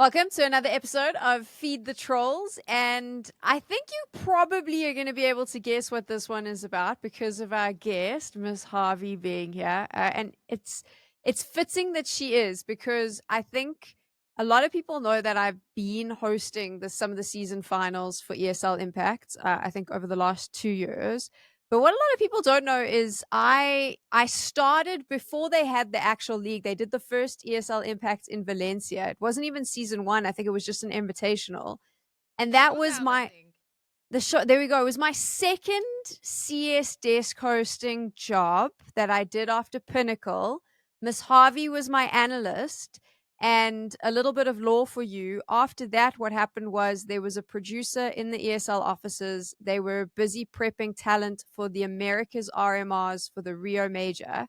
Welcome to another episode of Feed the Trolls, and I think you probably are going to be able to guess what this one is about because of our guest, Miss Harvey, being here. And it's fitting that she is, because I think a lot of people know that I've been hosting some of the season finals for ESL Impact. I think over the last 2 years. But what a lot of people don't know is I started before they had the actual league. They did the first ESL Impact in Valencia. It wasn't even season 1. I think it was just an invitational. And that was the show. There we go. It was my second CS desk hosting job that I did after Pinnacle. Miss Harvey was my analyst. And a little bit of lore for you. After that, what happened was there was a producer in the ESL offices. They were busy prepping talent for the Americas RMRs for the Rio Major.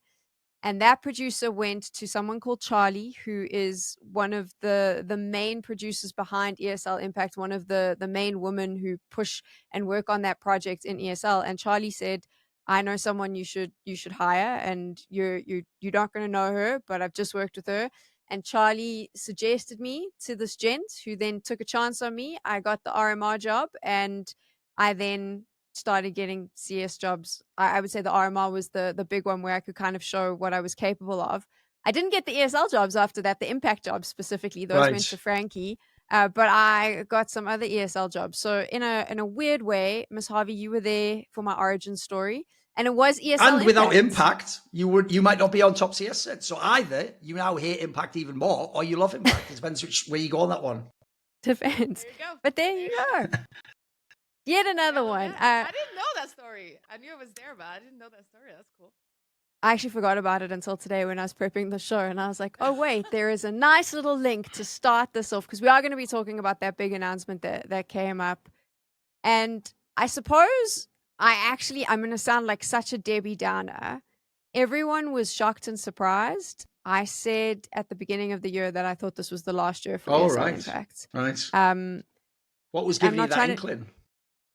And that producer went to someone called Charlie, who is one of the main producers behind ESL Impact, one of the main women who push and work on that project in ESL. And Charlie said, I know someone you should hire, and you're not going to know her, but I've just worked with her. And Charlie suggested me to this gent, who then took a chance on me. I got the RMR job, and I then started getting CS jobs. I would say the RMR was the big one where I could kind of show what I was capable of. I didn't get the ESL jobs after that, the Impact jobs specifically. Those went to Frankie. But I got some other ESL jobs. So in a weird way, Miss Harvey, you were there for my origin story. And it was ESL And without Impact, you might not be on top CS set. So either you now hate Impact even more, or you love Impact. It depends where you go on that one. Depends. There you go. But there you go. Yet another one. I didn't know that story. I knew it was there, but I didn't know that story. That's cool. I actually forgot about it until today when I was prepping the show, and I was like, oh, wait, there is a nice little link to start this off, because we are going to be talking about that big announcement that came up. And I suppose I'm going to sound like such a Debbie Downer. Everyone was shocked and surprised. I said at the beginning of the year that I thought this was the last year for ESL Impact. Right. What was giving you that inkling?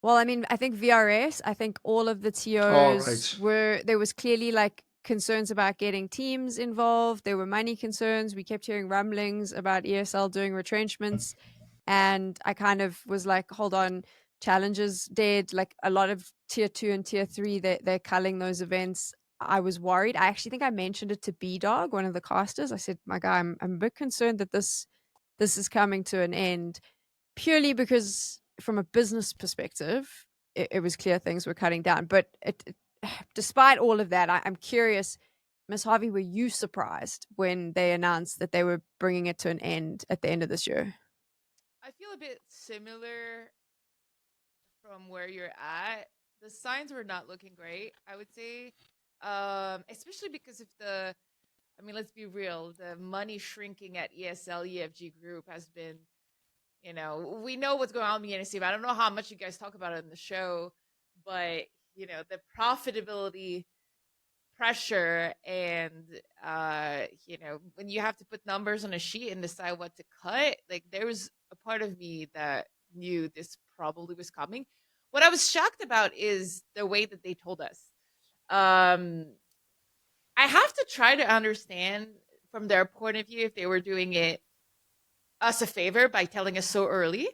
Well, I mean, I think VRS, I think all of the TOs there was clearly like concerns about getting teams involved. There were money concerns. We kept hearing rumblings about ESL doing retrenchments. And I kind of was like, hold on, challenges dead. Like a lot of tier 2 and tier 3, they're culling those events. I was worried. I actually think I mentioned it to B-Dog, one of the casters. I said, my guy, I'm a bit concerned that this is coming to an end, purely because from a business perspective, it was clear things were cutting down. But despite all of that, I'm curious, Miss Harvey, were you surprised when they announced that they were bringing it to an end at the end of this year? I feel a bit similar from where you're at. The signs were not looking great, I would say, especially because let's be real, the money shrinking at ESL EFG Group has been, we know what's going on in the NSC, but I don't know how much you guys talk about it in the show, but, the profitability pressure and, when you have to put numbers on a sheet and decide what to cut, like there was a part of me that knew this probably was coming. What I was shocked about is the way that they told us. I have to try to understand from their point of view if they were doing it us a favor by telling us so early.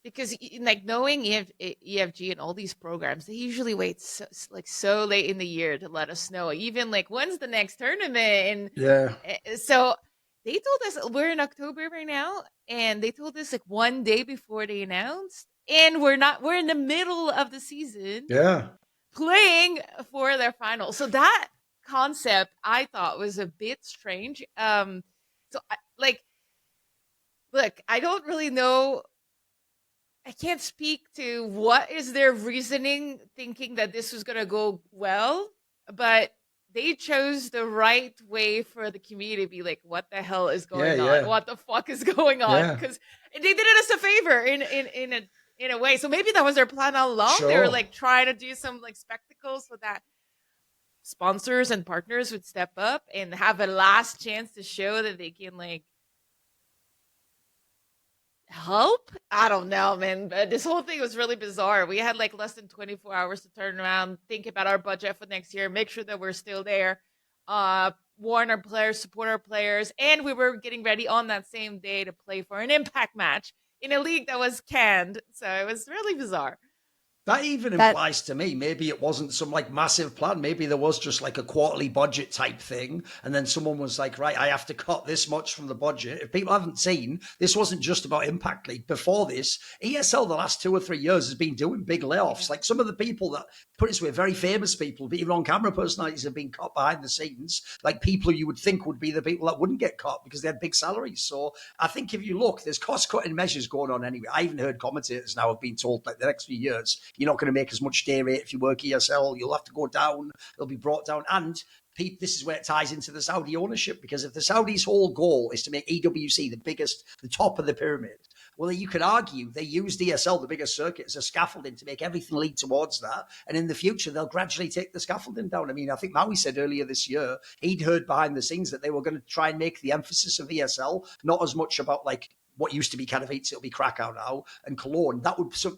Because like knowing EFG and all these programs, they usually wait so late in the year to let us know. Even like when's the next tournament? And so they told us we're in October right now, and they told us like one day before they announced, and we're in the middle of the season. Yeah. Playing for their final. So that concept I thought was a bit strange. Look, I don't really know. I can't speak to what is their reasoning thinking that this was going to go well, but they chose the right way for the community to be like, what the hell is going on? Yeah. What the fuck is going on? Because they did us a favor in a way. So maybe that was their plan all along. Sure. They were like trying to do some like spectacles so that sponsors and partners would step up and have a last chance to show that they can like help. I don't know, man. But this whole thing was really bizarre. We had like less than 24 hours to turn around, think about our budget for next year, make sure that we're still there, warn our players, support our players, and we were getting ready on that same day to play for an Impact match in a league that was canned. So it was really bizarre. That even implies to me, maybe it wasn't some like massive plan. Maybe there was just like a quarterly budget type thing. And then someone was like, right, I have to cut this much from the budget. If people haven't seen, this wasn't just about Impact League. Before this, ESL the last 2 or 3 years has been doing big layoffs. Yeah. Like some of the people that, put it this way, very famous people, even on camera personalities have been cut behind the scenes. Like people you would think would be the people that wouldn't get cut because they had big salaries. So I think if you look, there's cost cutting measures going on anyway. I even heard commentators now have been told like the next few years, you're not going to make as much day rate if you work ESL. You'll have to go down. They'll be brought down. And this is where it ties into the Saudi ownership, because if the Saudis' whole goal is to make EWC the top of the pyramid, well, you could argue they used ESL, the biggest circuit, as a scaffolding to make everything lead towards that. And in the future, they'll gradually take the scaffolding down. I mean, I think Maui said earlier this year, he'd heard behind the scenes that they were going to try and make the emphasis of ESL not as much about like what used to be Katowice, it'll be Krakow now, and Cologne.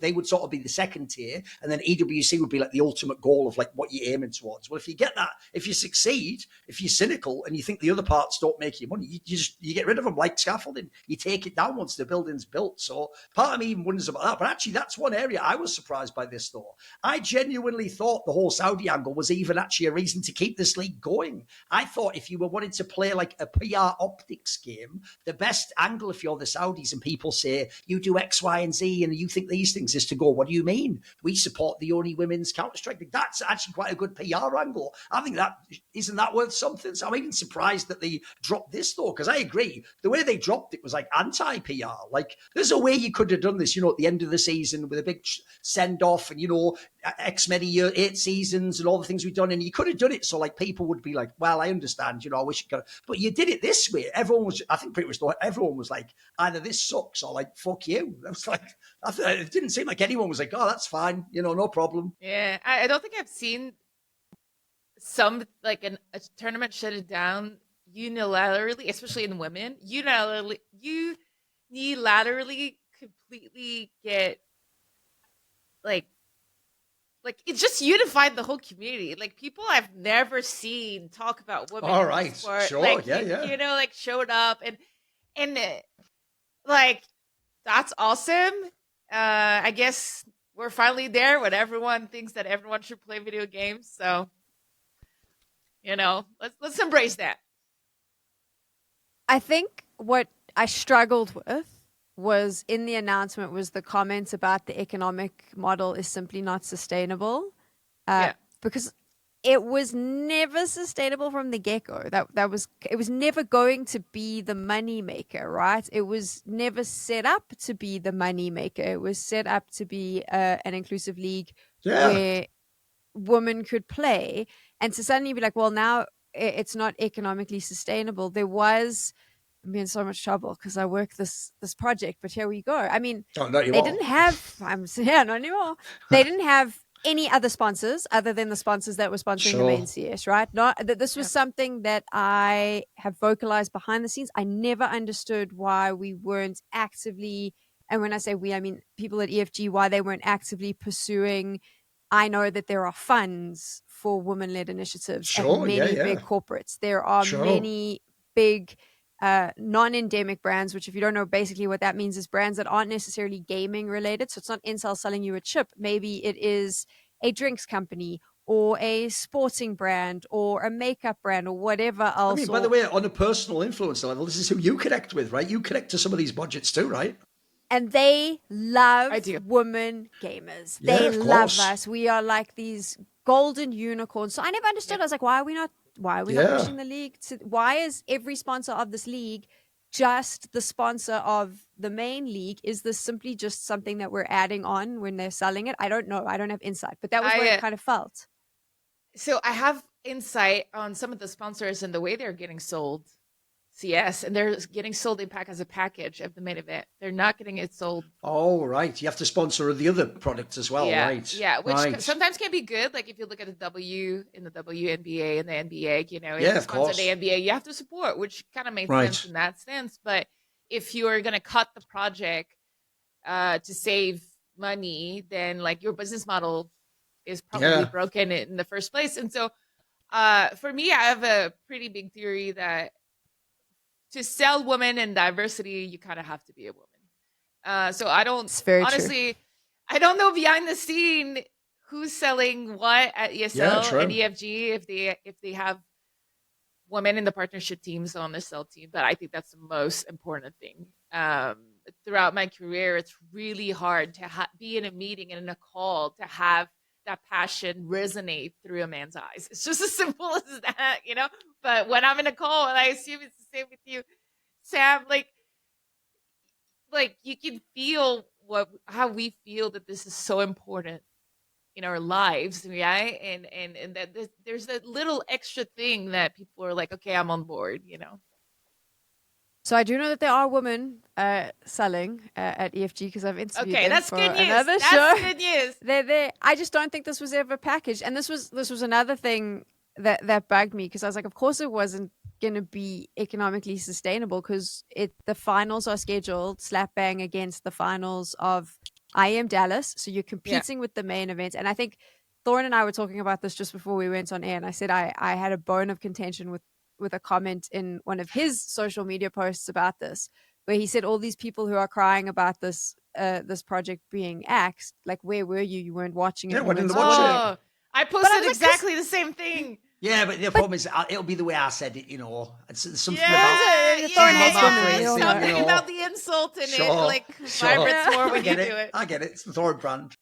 They would sort of be the second tier, and then EWC would be like the ultimate goal of like what you're aiming towards. Well, if you get that, if you succeed, if you're cynical and you think the other parts don't make you money, you get rid of them like scaffolding. You take it down once the building's built. So part of me even wonders about that. But actually, that's one area I was surprised by this though. I genuinely thought the whole Saudi angle was even actually a reason to keep this league going. I thought if you were wanting to play like a PR optics game, the best angle if you're the Saudis and people say you do X, Y, and Z and you think these things is to go, what do you mean? We support the only women's Counter-Strike. That's actually quite a good PR angle. I think that isn't that worth something. So I'm even surprised that they dropped this though, because I agree. The way they dropped it was like anti-PR. Like there's a way you could have done this, at the end of the season with a big send-off and, X many years, 8 seasons and all the things we've done. And you could have done it so like people would be like, well, I understand, I wish you could. But you did it this way. I think pretty much everyone was like, either this sucks or like, fuck you. I was like, it didn't seem like anyone was like, oh, that's fine. No problem. Yeah. I don't think I've seen some like a tournament shut it down unilaterally, especially in women, unilaterally completely get like it just unified the whole community. Like people I've never seen talk about women. All right, sport. Sure, like, yeah. Like showed up and like that's awesome. I guess we're finally there when everyone thinks that everyone should play video games. So let's embrace that. I think what I struggled with was in the announcement was the comments about the economic model is simply not sustainable. Because it was never sustainable from the get-go. It was never going to be the money maker, right? It was never set up to be the money maker. It was set up to be an inclusive league where women could play. And to suddenly be like, well, now it's not economically sustainable. I'm in so much trouble because I work this project, but here we go. I mean, they didn't have, not anymore. They didn't have any other sponsors other than the sponsors that were sponsoring the main CS, right? This was something that I have vocalized behind the scenes. I never understood why we weren't actively, and when I say we, I mean people at EFG, why they weren't actively pursuing. I know that there are funds for women-led initiatives at many big corporates. There are many big non-endemic brands, which if you don't know, basically what that means is brands that aren't necessarily gaming related. So it's not Intel selling you a chip. Maybe it is a drinks company or a sporting brand or a makeup brand or whatever else. I mean, by the way, on a personal influence level, this is who you connect with, right? You connect to some of these budgets too, right? And they love women gamers. They love us. We are like these golden unicorns. So I never understood. I was like, why are we not pushing the league? Why is every sponsor of this league just the sponsor of the main league? Is this simply just something that we're adding on when they're selling it? I don't know. I don't have insight, but that was what it kind of felt. So I have insight on some of the sponsors and the way they're getting sold CS, and they're getting sold Impact as a package of the main event. They're not getting it sold. Oh, right. You have to sponsor the other product as well, right? Yeah, which sometimes can be good. Like if you look at the W in the WNBA and the NBA, if you sponsor the NBA, you have to support, which kind of makes sense in that sense. But if you're going to cut the project to save money, then like your business model is probably broken in the first place. And so For me, I have a pretty big theory that to sell women and diversity, you kind of have to be a woman. So I don't It's very true. honestly, I don't know behind the scene who's selling what at ESL and EFG if they have women in the partnership teams on the cell team. But I think that's the most important thing. Throughout my career, it's really hard to be in a meeting and in a call to have that passion resonate through a man's eyes. It's just as simple as that, you know? But when I'm in a call, and I assume it's the same with you, Sam, like you can feel how we feel that this is so important in our lives, right? And that there's that little extra thing that people are like, okay, I'm on board, you know. So I do know that there are women selling at EFG because I've interviewed Okay, them that's for good news. another That's show. good news. They're I just don't think this was ever packaged, and this was another thing that bugged me because I was like, of course it wasn't going to be economically sustainable because the finals are scheduled slap bang against the finals of IM Dallas, so you're competing with the main event, and I think Thorin and I were talking about this just before we went on air, and I said I had a bone of contention with a comment in one of his social media posts about this, where he said all these people who are crying about this this project being axed, like where were you? You weren't watching it. Yeah, you why didn't weren't watch supporting it? I posted like, exactly the same thing. Yeah, but the problem is it'll be the way I said it, you know. It's something Yeah, about something about the insult in it, like vibrates more when you do it. I get it. It's the Thorin brand.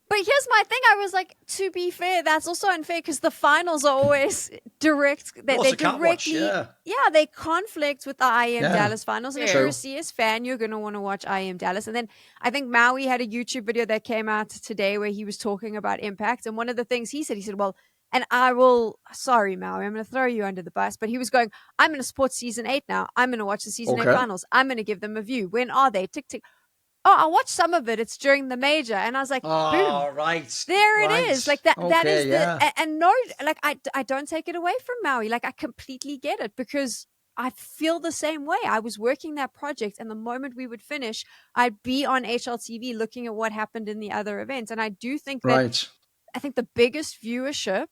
But here's my thing. I was like, to be fair, that's also unfair because the finals are always direct. They directly, they conflict with the IM Dallas finals. And if you're a CS fan, you're going to want to watch IM Dallas. And then I think Maui had a YouTube video that came out today where he was talking about Impact. And one of the things he said, well, and sorry, Maui, I'm going to throw you under the bus. But he was going, I'm going to support season 8 now. I'm going to watch the season 8 finals. I'm going to give them a view. When are they? Tick, tick. Oh, I watched some of it. It's during the major. And I was like, boom. Right. There it is. Like that is and no, like I don't take it away from Maui. Like I completely get it because I feel the same way. I was working that project and the moment we would finish, I'd be on HLTV looking at what happened in the other events. And I do think that I think the biggest viewership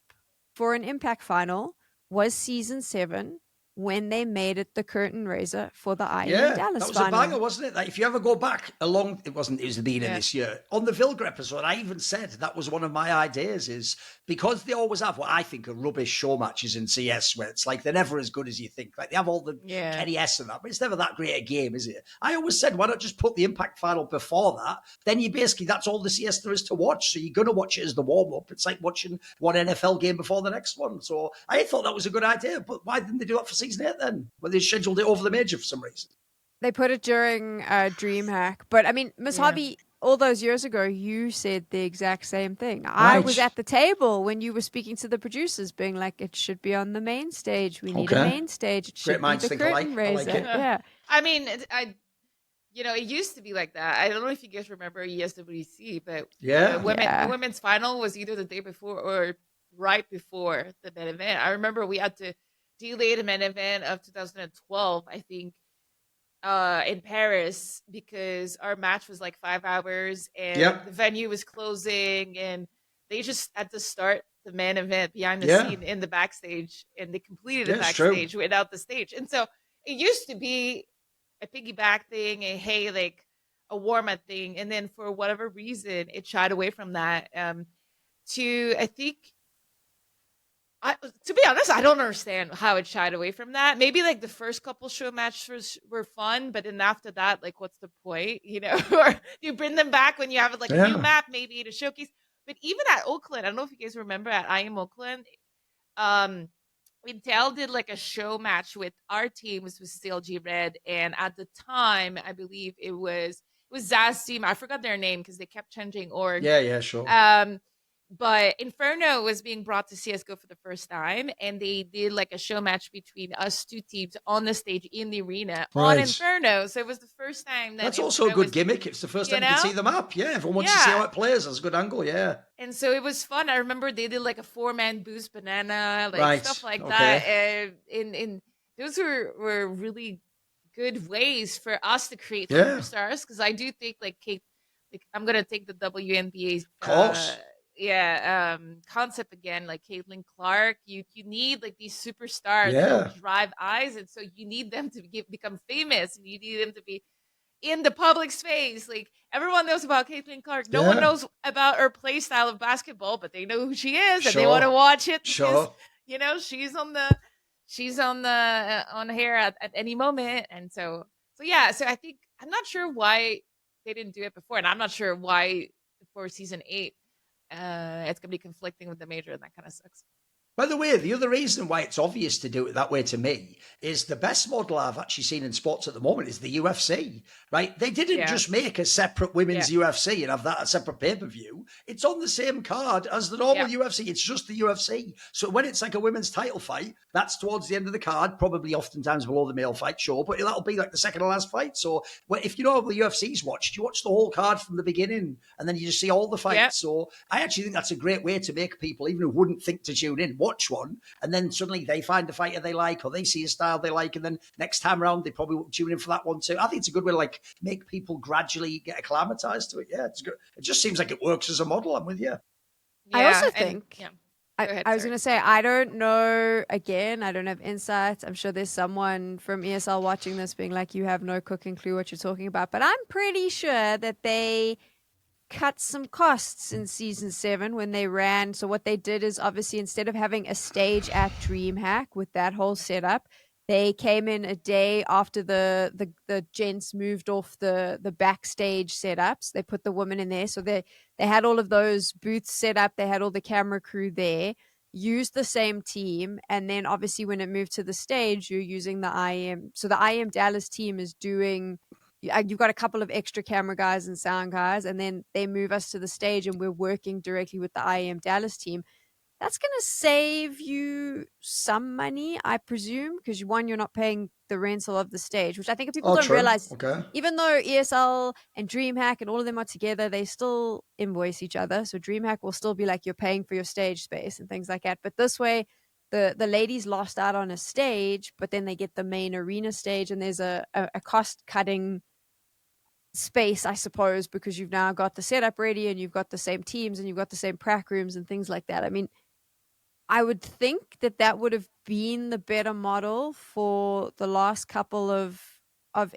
for an Impact final was season 7 when they made it the curtain raiser for the IM Dallas final. That was a banger, wasn't it? Like, if you ever go back it was the beginning of this year. On the Vilga episode, I even said that was one of my ideas is because they always have what I think are rubbish show matches in CS where it's like they're never as good as you think. Like they have all the Kenny S and that, but it's never that great a game, is it? I always said, why not just put the Impact final before that? Then you basically, that's all the CS there is to watch. So you're going to watch it as the warm-up. It's like watching one NFL game before the next one. So I thought that was a good idea, but why didn't they do that for season 8 then? Well, they scheduled it over the major for some reason. They put it during DreamHack. But I mean, Miss Harvey, all those years ago, you said the exact same thing. I was at the table when you were speaking to the producers, being like, it should be on the main stage. We need a main stage. It should be the curtain raiser. Yeah. I mean, it used to be like that. I don't know if you guys remember ESWC, but the women's final was either the day before or right before the main event. I remember we had to delay the main event of 2012, I think, in Paris because our match was like 5 hours and the venue was closing and they just had to start the main event behind the scene in the backstage and they completed the backstage without the stage. And so it used to be a piggyback thing, a warm-up thing. And then for whatever reason, it shied away from that to be honest, I don't understand how it shied away from that. Maybe like the first couple show matches were fun, but then after that, like, what's the point? You know, or you bring them back when you have like a new map, maybe to showcase. But even at Oakland, I don't know if you guys remember at IM Oakland, Intel did like a show match with our teams with CLG Red, and at the time, I believe it was Zaz's team. I forgot their name because they kept changing org. Yeah, sure. But Inferno was being brought to CSGO for the first time, and they did like a show match between us two teams on the stage in the arena on Inferno. So it was the first time that that's also a good gimmick. It's the first time you can see the map. Yeah, everyone wants to see how it plays. That's a good angle. Yeah. And so it was fun. I remember they did like a 4-man boost banana, like stuff like that. And those were really good ways for us to create superstars because I do think like Kate, I'm gonna take the WNBA concept again, like Caitlin Clark. You need like these superstars Yeah. that drive eyes, and so you need them to become famous, and you need them to be in the public space. Like everyone knows about Caitlin Clark. No one Yeah. knows about her play style of basketball, but they know who she is, and they Sure. want to watch it because Sure. she's on the on here at any moment, and so yeah. So I think I'm not sure why they didn't do it before, and I'm not sure why for season 8 it's gonna be conflicting with the major, and that kind of sucks. By the way, the other reason why it's obvious to do it that way to me is the best model I've actually seen in sports at the moment is the UFC, right? They didn't just make a separate women's UFC and have that a separate pay-per-view. It's on the same card as the normal UFC. It's just the UFC. So when it's like a women's title fight, that's towards the end of the card, probably oftentimes below the male fight, sure, but that'll be like the second to last fight. So if you know how the UFC's watched, you watch the whole card from the beginning and then you just see all the fights. Yep. So I actually think that's a great way to make people, even who wouldn't think to tune in, watch one, and then suddenly they find a fighter they like, or they see a style they like, and then next time around they probably won't tune in for that one too. I think it's a good way to like make people gradually get acclimatized to it. Yeah, it's good. It just seems like it works as a model. I'm with you. Yeah, I also think. I was going to say, I don't know. Again, I don't have insights. I'm sure there's someone from ESL watching this being like, you have no cooking clue what you're talking about. But I'm pretty sure that they cut some costs in season 7 when they ran. So what they did is obviously instead of having a stage at DreamHack with that whole setup, they came in a day after the gents moved off the backstage setups. They put the women in there. So they had all of those booths set up. They had all the camera crew there, used the same team. And then obviously when it moved to the stage, you're using the IM. So the IM Dallas team is doing, you've got a couple of extra camera guys and sound guys, and then they move us to the stage and we're working directly with the IM Dallas team. That's going to save you some money, I presume, because you're not paying the rental of the stage, which I think if people don't realize, even though ESL and DreamHack and all of them are together, they still invoice each other. So DreamHack will still be like, you're paying for your stage space and things like that. But this way, the ladies lost out on a stage, but then they get the main arena stage, and there's a cost-cutting space, I suppose, because you've now got the setup ready and you've got the same teams and you've got the same prac rooms and things like that. I mean, I would think that would have been the better model for the last couple of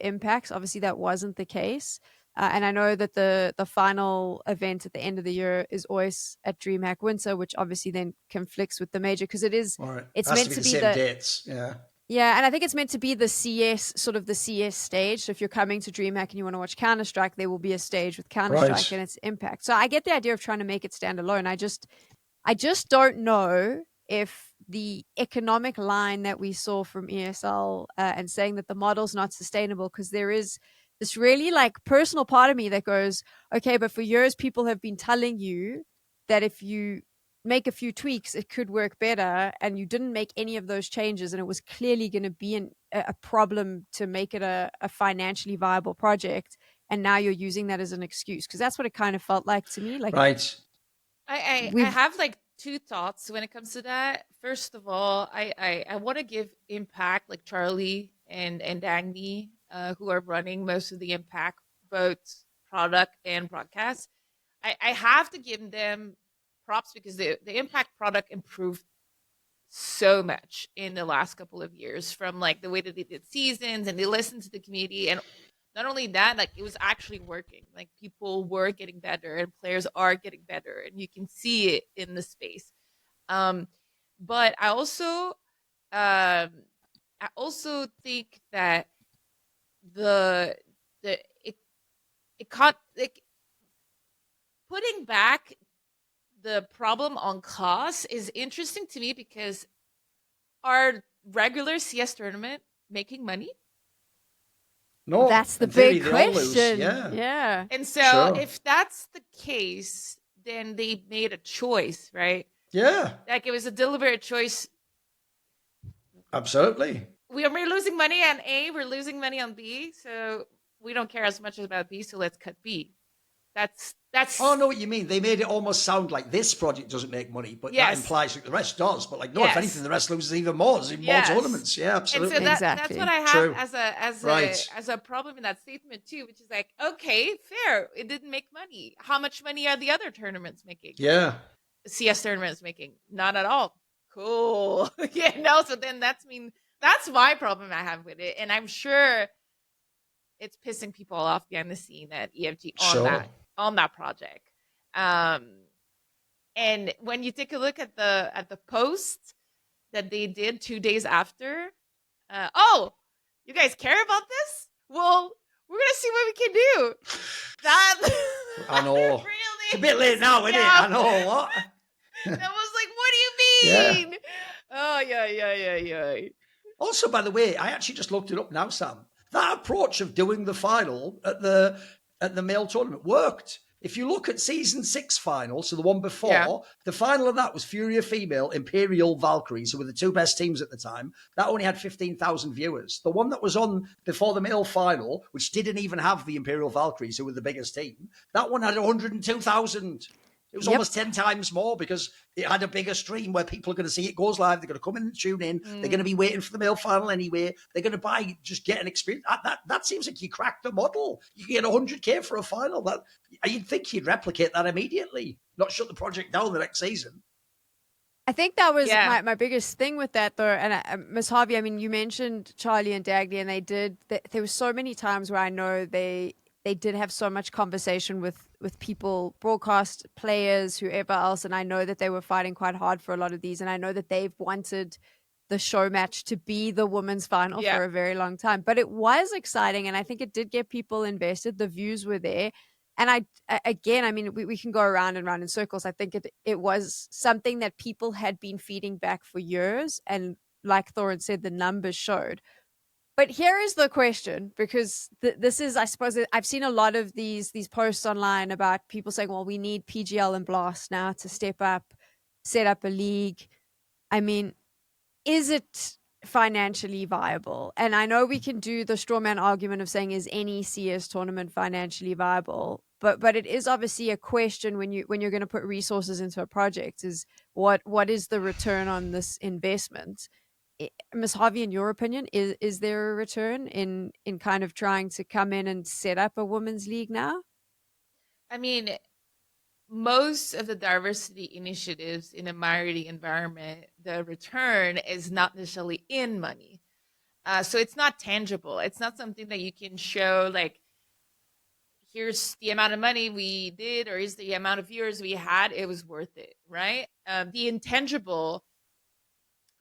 impacts. Obviously, that wasn't the case. And I know that the final event at the end of the year is always at DreamHack Winter, which obviously then conflicts with the major because it's meant to be the dates. Yeah. Yeah, and I think it's meant to be the CS, sort of the CS stage. So if you're coming to DreamHack and you want to watch Counter-Strike, there will be a stage with Counter-Strike and its Impact. So I get the idea of trying to make it stand alone. I just don't know if the economic line that we saw from ESL and saying that the model's not sustainable, because there is this really like personal part of me that goes, okay, but for years people have been telling you that if you make a few tweaks, it could work better, and you didn't make any of those changes, and it was clearly going to be a problem to make it a financially viable project, and now you're using that as an excuse, because that's what it kind of felt like to me. Like, I have like two thoughts when it comes to that. First of all, I want to give Impact, like Charlie and Dagny, who are running most of the Impact, both product and broadcast. I have to give them props because the Impact product improved so much in the last couple of years, from like the way that they did seasons and they listened to the community, and not only that, like it was actually working. Like people were getting better and players are getting better, and you can see it in the space. But I also think that it caught, like, putting back the problem on costs is interesting to me, because our regular CS tournament making money? No, that's the big question. Yeah. And so if that's the case, then they made a choice, right? Yeah. Like it was a deliberate choice. Absolutely. We're losing money on A, we're losing money on B, so we don't care as much about B, so let's cut B. That's Oh, I know what you mean. They made it almost sound like this project doesn't make money, but that yes, implies that the rest does. But like, no, if anything, yes, the rest loses even more. There's even more yes. tournaments. Yeah, And so absolutely. that's what Exactly. I have True. as a Right. as a problem in that statement too, which is like, okay, fair, it didn't make money. How much money are the other tournaments making? Yeah. CS tournaments making? Not at all. Cool. So then that's my problem I have with it, and I'm sure it's pissing people off behind the scene at EFG Sure. on that project. Um, and when you take a look at the post that they did 2 days after, oh, you guys care about this? Well, we're gonna see what we can do. That I know. really It's a bit late now, isn't it? I know what. That was like, what do you Yeah. mean? Oh yeah. Also, by the way, I actually just looked it up now, Sam. That approach of doing the final at the male tournament worked. If you look at season 6 final, so the one before, Yeah. the final of that was Furia Female, Imperial Valkyries, who were the two best teams at the time. That only had 15,000 viewers. The one that was on before the male final, which didn't even have the Imperial Valkyries, who were the biggest team, that one had 102,000. It was almost 10 times more because it had a bigger stream where people are going to see it goes live. They're going to come in and tune in. They're going to be waiting for the male final anyway. They're going to just get an experience. That seems like you cracked the model. You can get 100K for a final. You'd think you'd replicate that immediately, not shut the project down the next season. I think that was my biggest thing with that, though. And Miss Harvey, I mean, you mentioned Charlie and Dagny, and there were so many times where I know they did have so much conversation with people, broadcast players, whoever else, and I know that they were fighting quite hard for a lot of these, and I know that they've wanted the show match to be the women's final for a very long time. But it was exciting, and I think it did get people invested. The views were there. And I mean, we can go around and round in circles. I think it was something that people had been feeding back for years. And like Thorin said, the numbers showed. But here is the question, because this is, I suppose, I've seen a lot of these posts online about people saying, well, we need PGL and Blast now to step up, set up a league. I mean, is it financially viable? And I know we can do the straw man argument of saying, is any CS tournament financially viable? But it is obviously a question when you're going to put resources into a project, is what is the return on this investment? Ms. Harvey, in your opinion, is there a return in kind of trying to come in and set up a women's league now? I mean, most of the diversity initiatives in a minority environment, the return is not necessarily in money. So it's not tangible. It's not something that you can show, like, here's the amount of money we did, or here's the amount of viewers we had. It was worth it, right? The intangible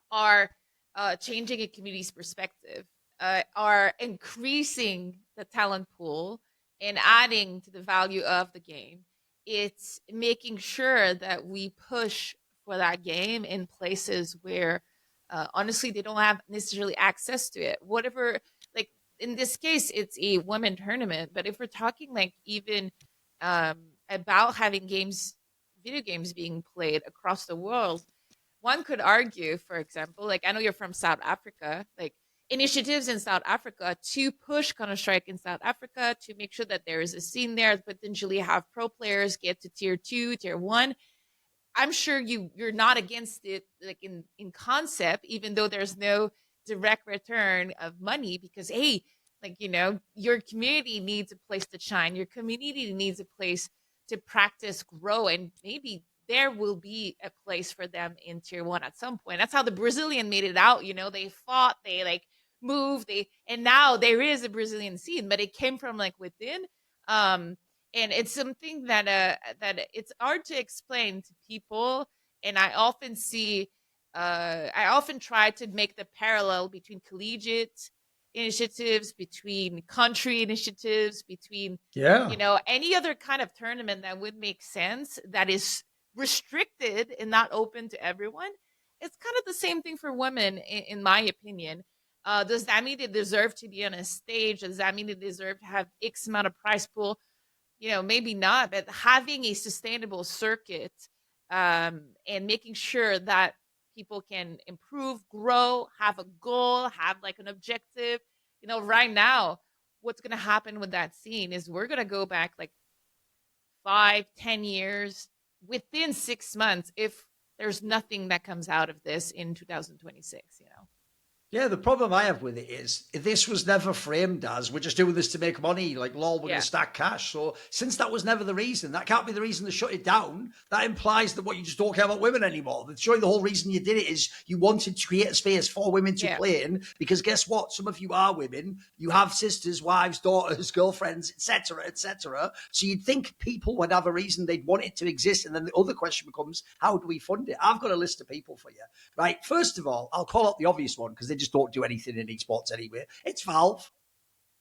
are changing a community's perspective, are increasing the talent pool and adding to the value of the game. It's making sure that we push for that game in places where honestly they don't have necessarily access to it. Whatever, like in this case, it's a women tournament, but if we're talking like even about having video games being played across the world, one could argue, for example, like I know you're from South Africa, like initiatives in South Africa to push Counter-Strike in South Africa to make sure that there is a scene there, potentially have pro players get to tier 2, tier 1. I'm sure you're not against it, like in concept, even though there's no direct return of money, because hey, like your community needs a place to shine, your community needs a place to practice, grow, and maybe there will be a place for them in tier 1 at some point. That's how the Brazilian made it out. They fought, they like moved, and now there is a Brazilian scene, but it came from like within. And it's something that it's hard to explain to people, and I often try to make the parallel between collegiate initiatives, between country initiatives, between any other kind of tournament that would make sense, that is restricted and not open to everyone. It's kind of the same thing for women, in my opinion. Does that mean they deserve to be on a stage? Does that mean they deserve to have X amount of prize pool? Maybe not, but having a sustainable circuit, and making sure that people can improve, grow, have a goal, have like an objective. Right now, what's going to happen with that scene is we're going to go back like 5-10 years within 6 months if there's nothing that comes out of this in 2026, you know? Yeah, the problem I have with it is this was never framed as we're just doing this to make money, like lol, we're going to stack cash. So since that was never the reason, that can't be the reason to shut it down. That implies that what you just don't care about women anymore. Surely the whole reason you did it is you wanted to create a space for women to play in, because guess what? Some of you are women. You have sisters, wives, daughters, girlfriends, etc., etc. So you'd think people would have a reason they'd want it to exist. And then the other question becomes, how do we fund it? I've got a list of people for you, right? First of all, I'll call out the obvious one because they just don't do anything in esports anyway. It's Valve,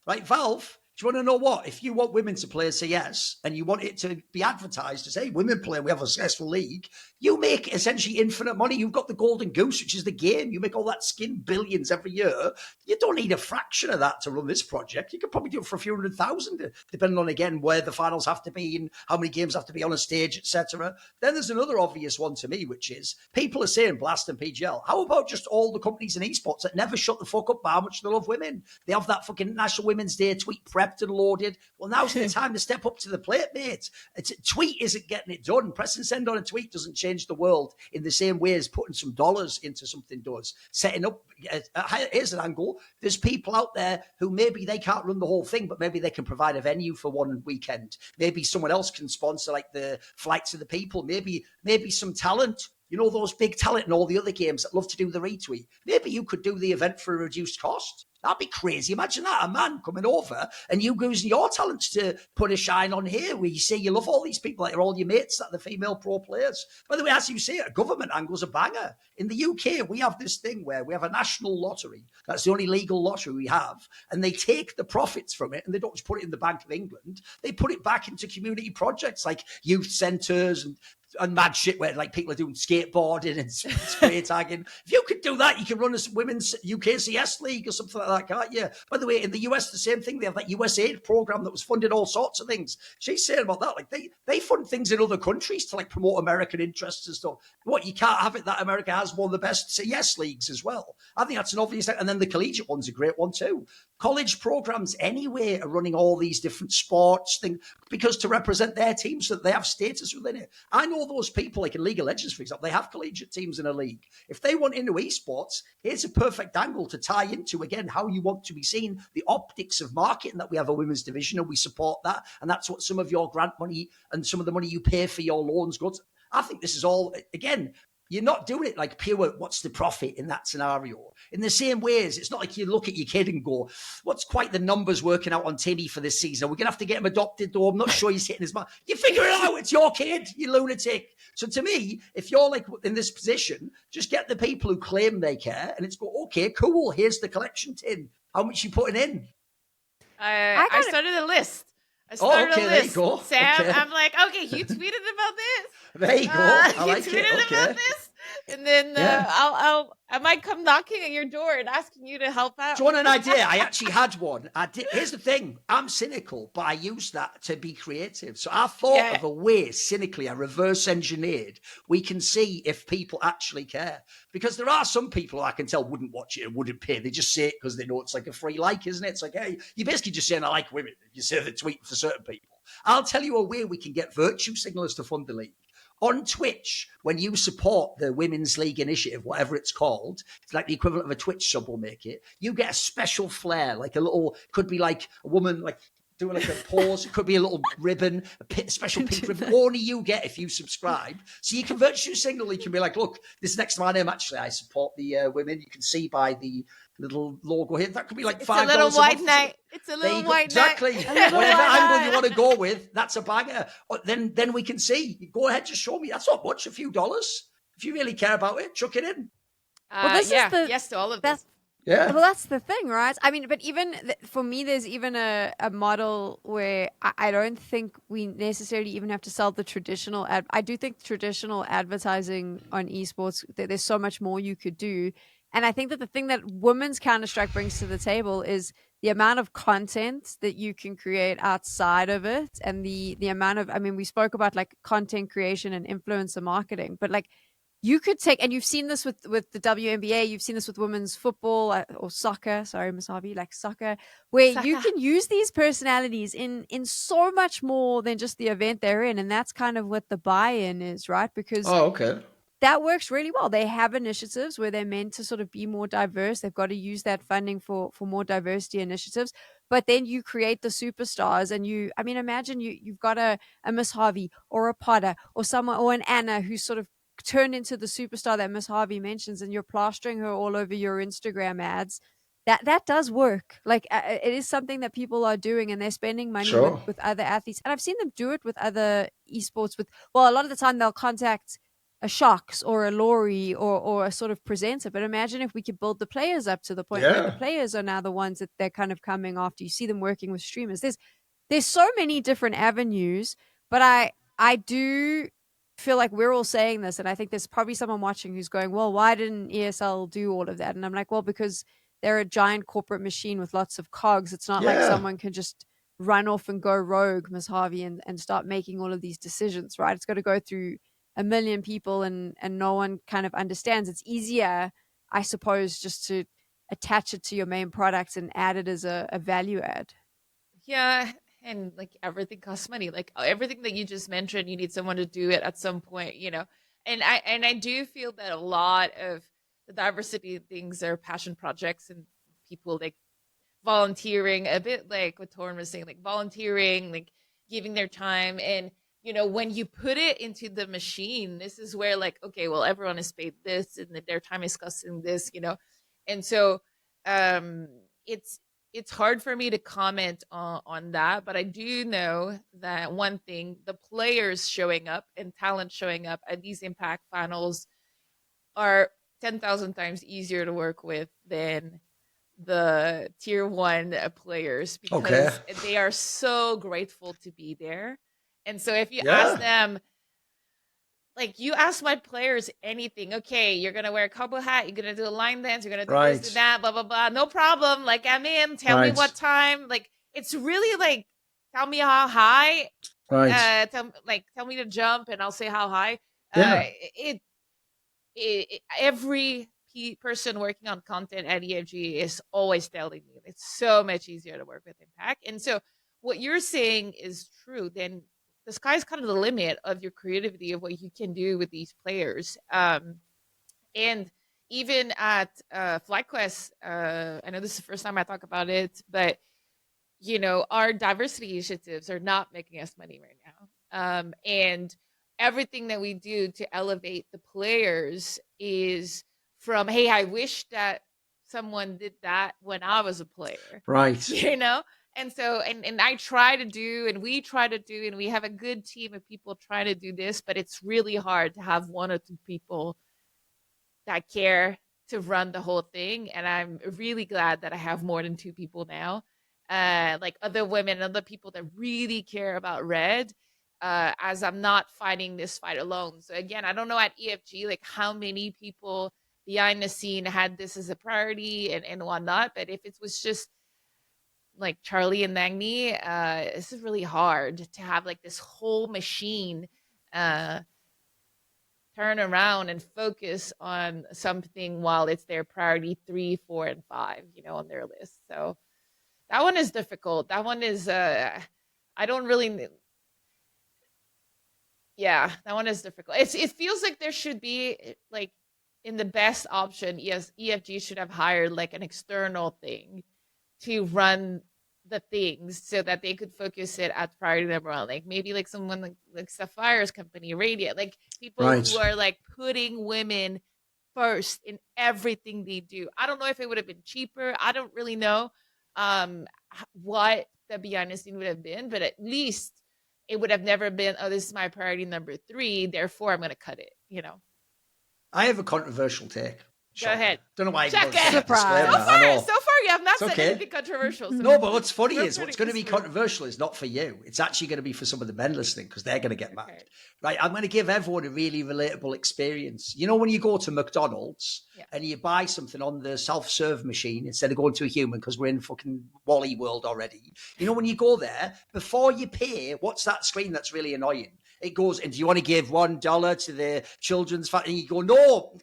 right? Valve. Do you want to know what? If you want women to play CS and you want it to be advertised as, hey, women play, we have a successful league, you make essentially infinite money. You've got the golden goose, which is the game. You make all that skin billions every year. You don't need a fraction of that to run this project. You could probably do it for a few 100,000, depending on, again, where the finals have to be and how many games have to be on a stage, etc. Then there's another obvious one to me, which is people are saying Blast and PGL. How about just all the companies in esports that never shut the fuck up about how much they love women? They have that fucking National Women's Day tweet prepped and loaded. Well, now's the time to step up to the plate, mate. A tweet isn't getting it done. Press and send on a tweet doesn't change the world in the same way as putting some dollars into something does. Setting up, here's an angle. There's people out there who maybe they can't run the whole thing, but maybe they can provide a venue for one weekend. Maybe someone else can sponsor like the flights of the people. Maybe some talent. You know, those big talent in all the other games that love to do the retweet. Maybe you could do the event for a reduced cost. That'd be crazy. Imagine that, a man coming over and you using your talents to put a shine on here where you say you love all these people, like all your mates, that are the female pro players. By the way, as you say, a government angle's a banger. In the UK, we have this thing where we have a national lottery. That's the only legal lottery we have. And they take the profits from it and they don't just put it in the Bank of England. They put it back into community projects like youth centres and mad shit where like people are doing skateboarding and spray tagging. If you could do that, you can run a women's UKCS league or something like that, can't you? By the way, in the US, the same thing. They have that US aid program that was funded all sorts of things. She's saying about that, like they fund things in other countries to like promote American interests and stuff. What, you can't have it that America has one of the best CS leagues as well. I think that's an obvious thing. And then the collegiate one's a great one too. College programs anyway are running all these different sports things because to represent their teams so that they have status within it. I know those people, like in League of Legends, for example, they have collegiate teams in a league. If they want into esports, here's a perfect angle to tie into, again, how you want to be seen, the optics of marketing that we have a women's division and we support that. And that's what some of your grant money and some of the money you pay for your loans goes. I think this is all, again, you're not doing it like pure, what's the profit in that scenario? In the same ways, it's not like you look at your kid and go, what's quite the numbers working out on Timmy for this season? We're going to have to get him adopted, though. I'm not sure he's hitting his mark. You figure it out. It's your kid, you lunatic. So to me, if you're like in this position, just get the people who claim they care and it's go, okay, cool, here's the collection tin. How much you putting in? I started a list. I started a list. There you go. Sam, okay. I'm like, okay, you tweeted about this. There you go. I like you tweeted it. Okay. about this, and then I might come knocking at your door and asking you to help out. Do you want an idea? I actually had one. Here's the thing. I'm cynical, but I use that to be creative. So I thought of a way, cynically, I reverse engineered. We can see if people actually care. Because there are some people I can tell wouldn't watch it and wouldn't pay. They just say it because they know it's like a free like, isn't it? It's like, hey, you're basically just saying I like women. You say the tweet for certain people. I'll tell you a way we can get virtue signalers to fund the league. On Twitch, when you support the Women's League Initiative, whatever it's called, it's like the equivalent of a Twitch sub will make it, you get a special flair, like a little, could be like a woman like doing like a pause, it could be a little ribbon, a special pink ribbon, only you get if you subscribe. So you can virtue signal, you can be like, look, this next to my name, actually, I support the women. You can see by the little logo here. That could be like $5. It's a little white knight. It's a little white knight. Exactly. Whatever angle you want to go with, that's a banger. Then we can see. Go ahead, just show me. That's not much, a few dollars. If you really care about it, chuck it in. Well, this is yes to all of this. Yeah. Well, that's the thing, right? I mean, but even for me, there's even a model where I don't think we necessarily even have to sell the traditional ad. I do think traditional advertising on esports, there's so much more you could do. And I think that the thing that women's Counter-Strike brings to the table is the amount of content that you can create outside of it and the amount of, I mean, we spoke about like content creation and influencer marketing, but like you could take, and you've seen this with the WNBA, you've seen this with women's football or soccer. Sorry, Ms. Harvey, like soccer, where you can use these personalities in so much more than just the event they're in, and that's kind of what the buy-in is, right? Because okay, that works really well. They have initiatives where they're meant to sort of be more diverse. They've got to use that funding for more diversity initiatives. But then you create the superstars, and imagine you've got a Miss Harvey or a Potter or someone or an Anna who's sort of turned into the superstar that Miss Harvey mentions, and you're plastering her all over your Instagram ads. That does work. Like it is something that people are doing, and they're spending money sure. with other athletes. And I've seen them do it with other esports. A lot of the time they'll contact a Shocks or a Laurie or a sort of presenter. But imagine if we could build the players up to the point where the players are now the ones that they're kind of coming after. You see them working with streamers. There's so many different avenues, but I do feel like we're all saying this, and I think there's probably someone watching who's going, well, why didn't ESL do all of that? And I'm like, well, because they're a giant corporate machine with lots of cogs. It's not like someone can just run off and go rogue, Ms. Harvey, and start making all of these decisions, right? It's got to go through a million people, and no one kind of understands. It's easier, I suppose, just to attach it to your main product and add it as a value add. Yeah, and like everything costs money. Like everything that you just mentioned, you need someone to do it at some point, you know. And I do feel that a lot of the diversity things are passion projects and people like volunteering, a bit like what Thorin was saying, like volunteering, like giving their time. And when you put it into the machine, this is where like, okay, well, everyone is paid this and their time is costing this, and so it's hard for me to comment on that, but I do know that one thing, the players showing up and talent showing up at these Impact finals are 10,000 times easier to work with than the tier 1 players, because they are so grateful to be there. And so if you ask them, like you ask my players anything, okay, you're going to wear a cowboy hat, you're going to do a line dance, you're going to do this and that, blah, blah, blah. No problem. Like, I'm in. Tell me what time. Like, it's really like, tell me how high. Tell me to jump and I'll say how high. Every person working on content at EFG is always telling me it's so much easier to work with Impact. And so what you're saying is true. Then the sky's kind of the limit of your creativity of what you can do with these players. And even at FlyQuest, I know this is the first time I talk about it, but our diversity initiatives are not making us money right now. And everything that we do to elevate the players is from, hey, I wish that someone did that when I was a player. Right. And so, and I try to do, and we try to do, and we have a good team of people trying to do this, but it's really hard to have one or two people that care to run the whole thing. And I'm really glad that I have more than 2 people now, like other women, other people that really care about Red, as I'm not fighting this fight alone. So again, I don't know at EFG, like how many people behind the scene had this as a priority and whatnot, but if it was just like Charlie and Magni, this is really hard to have like this whole machine turn around and focus on something while it's their priority 3, 4, and 5, on their list. So that one is difficult. That one is, I don't really, that one is difficult. It feels like there should be like in the best option, yes, EFG should have hired like an external thing to run the things so that they could focus it at priority number 1. Like maybe like someone like Sapphire's company, Radiant, like people who are like putting women first in everything they do. I don't know if it would have been cheaper. I don't really know what the behind the scene would have been, but at least it would have never been, oh, this is my priority number 3, therefore I'm going to cut it, I have a controversial take. Go ahead. Don't know why. Surprise. So far, you have not said anything controversial. So no, but what's funny is what's going to be controversial is not for you. It's actually going to be for some of the men listening because they're going to get mad. Right? I'm going to give everyone a really relatable experience. When you go to McDonald's and you buy something on the self-serve machine instead of going to a human because we're in fucking Wally world already. When you go there, before you pay, what's that screen that's really annoying? it goes, and do you want to give $1 to the children's fund? And you go, no,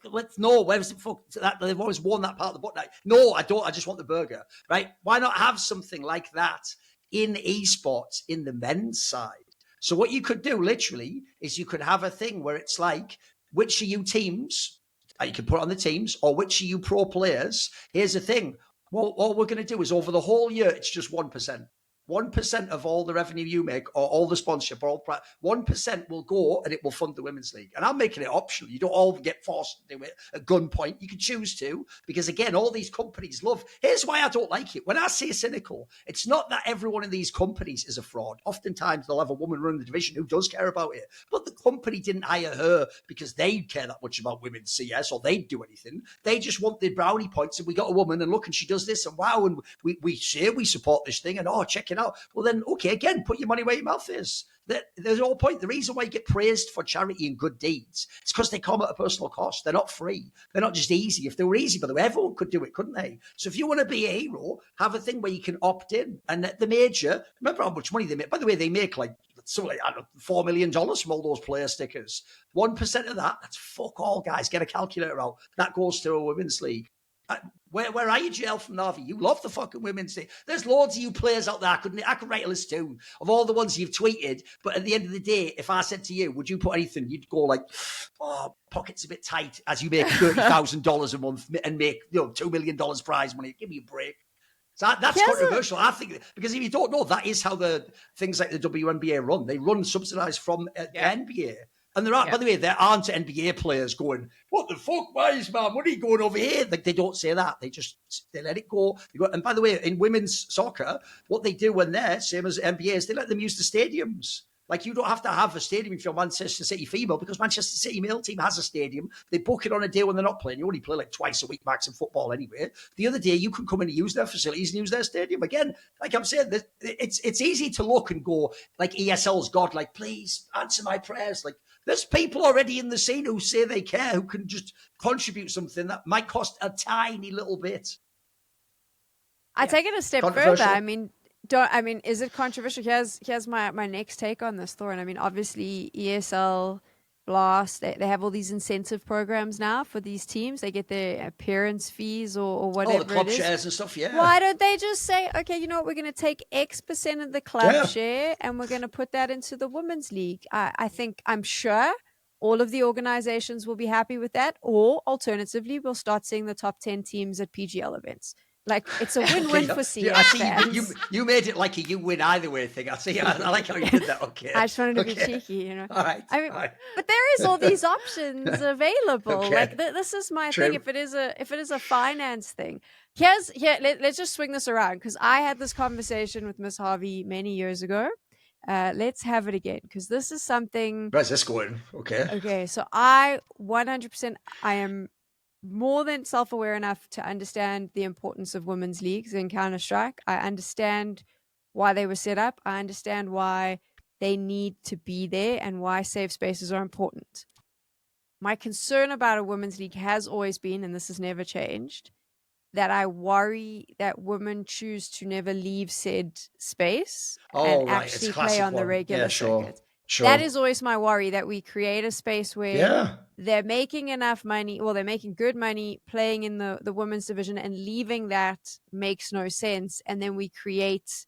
where's the fuck that? They've always worn that part of the button. No, I don't. I just want the burger, right? Why not have something like that in esports in the men's side? So what you could do literally is you could have a thing where it's like, which of you teams, you can put it on the teams, or which of you pro players, here's the thing. Well, all we're going to do is over the whole year, it's just 1%. 1% of all the revenue you make, or all the sponsorship, or all 1% will go and it will fund the women's league. And I'm making it optional. You don't all get forced to do it at gunpoint. You can choose to, because again, all these companies love. Here's why I don't like it. When I say cynical, it's not that everyone in these companies is a fraud. Oftentimes they'll have a woman running the division who does care about it, but the company didn't hire her because they care that much about women's CS or they'd do anything. They just want the brownie points, and we got a woman and look, and she does this, and wow, and we say we support this thing, and check it out. Well, then, okay, again, put your money where your mouth is. There's no point. The reason why you get praised for charity and good deeds is because they come at a personal cost. They're not free. They're not just easy. If they were easy, by the way, everyone could do it, couldn't they? So if you want to be a hero, have a thing where you can opt in. And the major, remember how much money they make? By the way, they make like something like, I don't know, $4 million from all those player stickers. 1% of that, that's fuck all, guys. Get a calculator out. That goes to a women's league. Where are you, JL from Harvey? You love the fucking women's team. There's loads of you players out there. I could write a list too of all the ones you've tweeted. But at the end of the day, if I said to you, would you put anything? You'd go like, pocket's a bit tight as you make $30,000 a month and make $2 million prize money. Give me a break. So that's controversial. I think, because if you don't know, that is how the things like the WNBA run. They run subsidized from the NBA. And there are, by the way, there aren't NBA players going, what the fuck? Why is my money going over here? Like, they don't say that. They let it go. And by the way, in women's soccer, what they do when they're, same as NBA, is they let them use the stadiums. Like, you don't have to have a stadium if you're Manchester City female, because Manchester City male team has a stadium. They book it on a day when they're not playing. You only play like twice a week max in football anyway. The other day, you can come in and use their facilities and use their stadium. Again, like I'm saying, it's easy to look and go, like, ESL's God, like, please answer my prayers. Like, there's people already in the scene who say they care, who can just contribute something that might cost a tiny little bit. I take it a step further. I mean, is it controversial? Here's my next take on this, Thorin. I mean, obviously ESL Blast, they have all these incentive programs now for these teams. They get their appearance fees or whatever. Oh, the club shares and stuff, yeah. Why don't they just say, okay, you know what, we're going to take X% of the club share and we're going to put that into the women's league? I'm sure all of the organizations will be happy with that. Or alternatively, we'll start seeing the top 10 teams at PGL events. Like, it's a win-win for CS I see fans. you made it like a you win either way thing. I see. I like how you did that. Okay. I just wanted to be cheeky, you know. All right. I mean, but there is all these options available. Okay. Like, this is my thing. If it is a finance thing, let's just swing this around, because I had this conversation with Miss Harvey many years ago. Let's have it again, because this is something. Where's this going? Okay. Okay. So I 100%, I am more than self-aware enough to understand the importance of women's leagues in Counter-Strike. I understand why they were set up. I understand why they need to be there and why safe spaces are important. My concern about a women's league has always been, and this has never changed, that I worry that women choose to never leave said space and actually play on the regular circuit. Sure. That is always my worry, that we create a space where they're making enough money, well, they're making good money playing in the women's division, and leaving that makes no sense. And then we create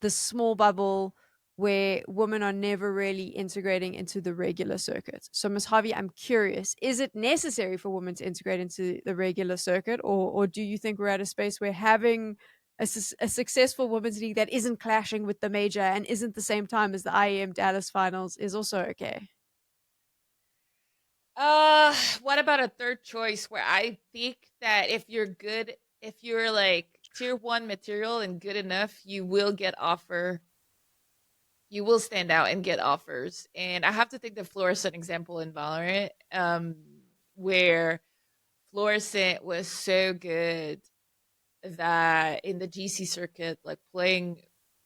the small bubble where women are never really integrating into the regular circuit. So, Ms. Harvey, I'm curious, is it necessary for women to integrate into the regular circuit, or do you think we're at a space where having a successful women's league that isn't clashing with the major and isn't the same time as the IEM Dallas finals is also okay? What about a third choice, where I think that if you're like tier 1 material and good enough, you will stand out and get offers. And I have to take the Fluorescent example in Valorant, where Fluorescent was so good that in the GC circuit, like playing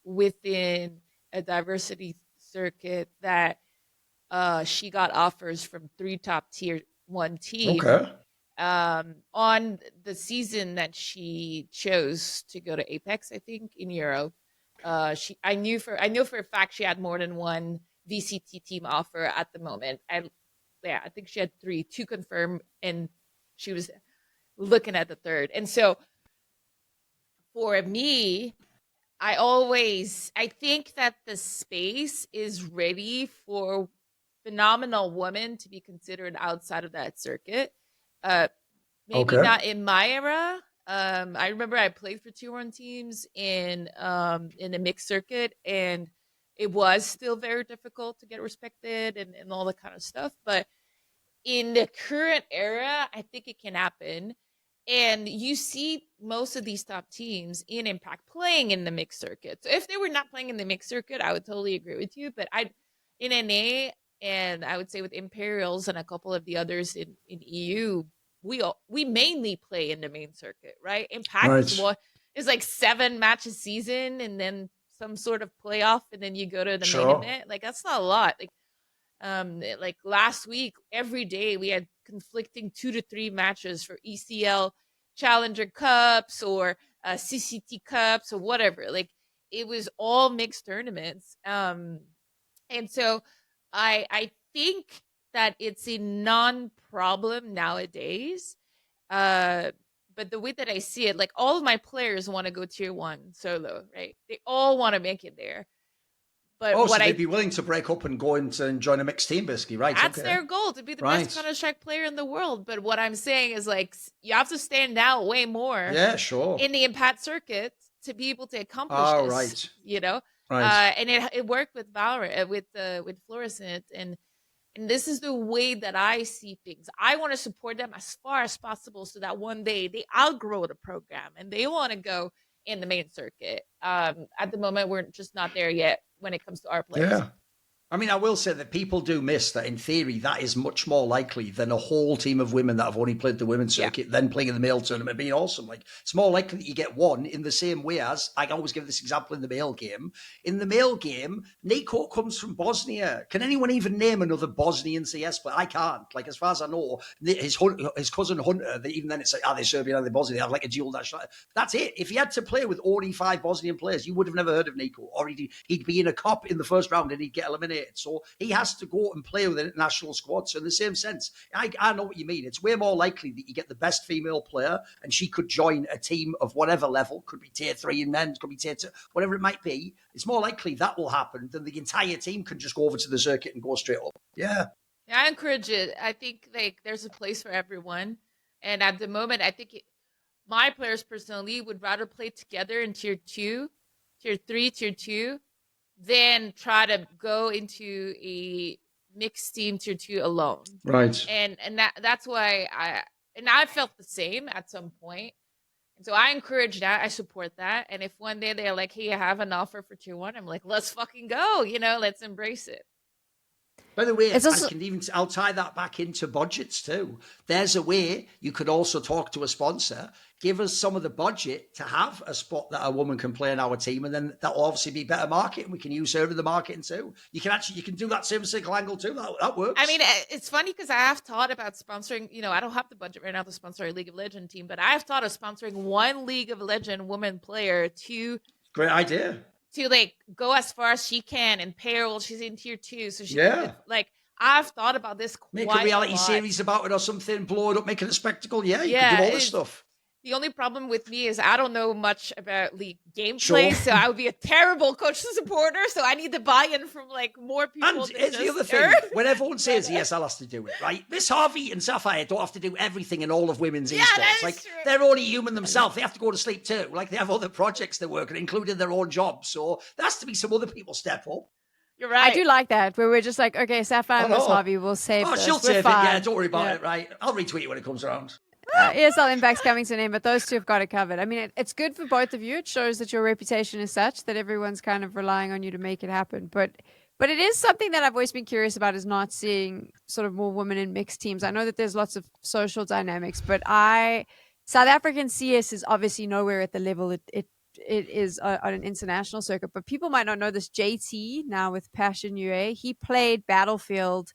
within a diversity circuit, that she got offers from 3 top tier 1 teams. Okay. On the season that she chose to go to Apex, I think in Europe, I knew for a fact she had more than one VCT team offer at the moment. I think she had 3, 2 confirmed, and she was looking at the third. And so for me, I think that the space is ready for phenomenal women to be considered outside of that circuit. Maybe not in my era. I remember I played for tier 1 teams in the mixed circuit, and it was still very difficult to get respected and all that kind of stuff. But in the current era, I think it can happen. And you see most of these top teams in Impact playing in the mixed circuit. So if they were not playing in the mixed circuit, I would totally agree with you. But in NA, and I would say with Imperials and a couple of the others in EU, we mainly play in the main circuit, right? Impact is like 7 matches a season, and then some sort of playoff, and then you go to the main event. Like, that's not a lot. Like last week, every day we had conflicting 2 to 3 matches for ECL Challenger Cups or CCT Cups or whatever. Like, it was all mixed tournaments. And so I think that it's a non-problem nowadays. But the way that I see it, like, all of my players want to go tier 1 solo, right? They all want to make it there. But so they'd be willing to break up and go into and join a mixed team, basically, right? That's their goal, to be the best Counter-Strike player in the world. But what I'm saying is, like, you have to stand out way more in the Impact circuit to be able to accomplish this. You know? And it worked with Valorant, with Fluorescent, and this is the way that I see things. I want to support them as far as possible so that one day they outgrow the program and they want to go in the main circuit. At the moment, we're just not there yet when it comes to our players. Yeah. I mean, I will say that people do miss that, in theory, that is much more likely than a whole team of women that have only played the women's circuit, then playing in the male tournament being awesome. Like, it's more likely that you get one in the same way as, I always give this example in the male game. In the male game, Nico comes from Bosnia. Can anyone even name another Bosnian CS player? I can't. Like, as far as I know, his cousin Hunter, even then it's like, are they Serbian, are they Bosnian? They have like a dual nationality. That's it. If he had to play with only 5 Bosnian players, you would have never heard of Nico. Or he'd be in a cup in the first round and he'd get eliminated. So he has to go and play with an international squad. So in the same sense, I know what you mean. It's way more likely that you get the best female player and she could join a team of whatever level, could be tier 3 in men, could be tier 2, whatever it might be. It's more likely that will happen than the entire team can just go over to the circuit and go straight up. Yeah, I encourage it. I think, like, there's a place for everyone. And at the moment, I think my players personally would rather play together in tier 2, tier 3, tier 2, than try to go into a mixed team tier 2 alone. Right. And that's why I felt the same at some point. And so I encourage that. I support that. And if one day they're like, hey, I have an offer for tier 1, I'm like, let's fucking go. Let's embrace it. By the way, I'll tie that back into budgets too. There's a way you could also talk to a sponsor, give us some of the budget to have a spot that a woman can play in our team, and then that will obviously be better marketing. We can use her in the marketing too. You can do that same cycle angle too. That works. I mean, it's funny because I have thought about sponsoring. I don't have the budget right now to sponsor a League of Legends team, but I have thought of sponsoring one League of Legends woman player to. Great idea. To, like, go as far as she can and payroll. She's in tier 2, so she can, like, I've thought about this quite Make a reality series about it or something, blow it up, make it a spectacle. Yeah, you can do all this stuff. The only problem with me is I don't know much about League gameplay, so I would be a terrible coach and supporter. So I need the buy-in from, like, more people. And here's the other thing: when everyone says ESL has to do it, right? Miss Harvey and Sapphire don't have to do everything in all of women's esports. Like, true. They're only human themselves. They have to go to sleep too. Like, they have other projects they're working, including their own jobs. So there has to be some other people step up. You're right. I do like that, where we're just like, okay, Sapphire and Miss Harvey will save this. She'll save it. Yeah, don't worry about it, right? I'll retweet it when it comes around. ESL Impact's coming to an end, but those two have got it covered. I mean, it's good for both of you. It shows that your reputation is such that everyone's kind of relying on you to make it happen. But it is something that I've always been curious about, is not seeing sort of more women in mixed teams. I know that there's lots of social dynamics, but South African CS is obviously nowhere at the level it is on an international circuit. But people might not know this. JT, now with Passion UA, he played Battlefield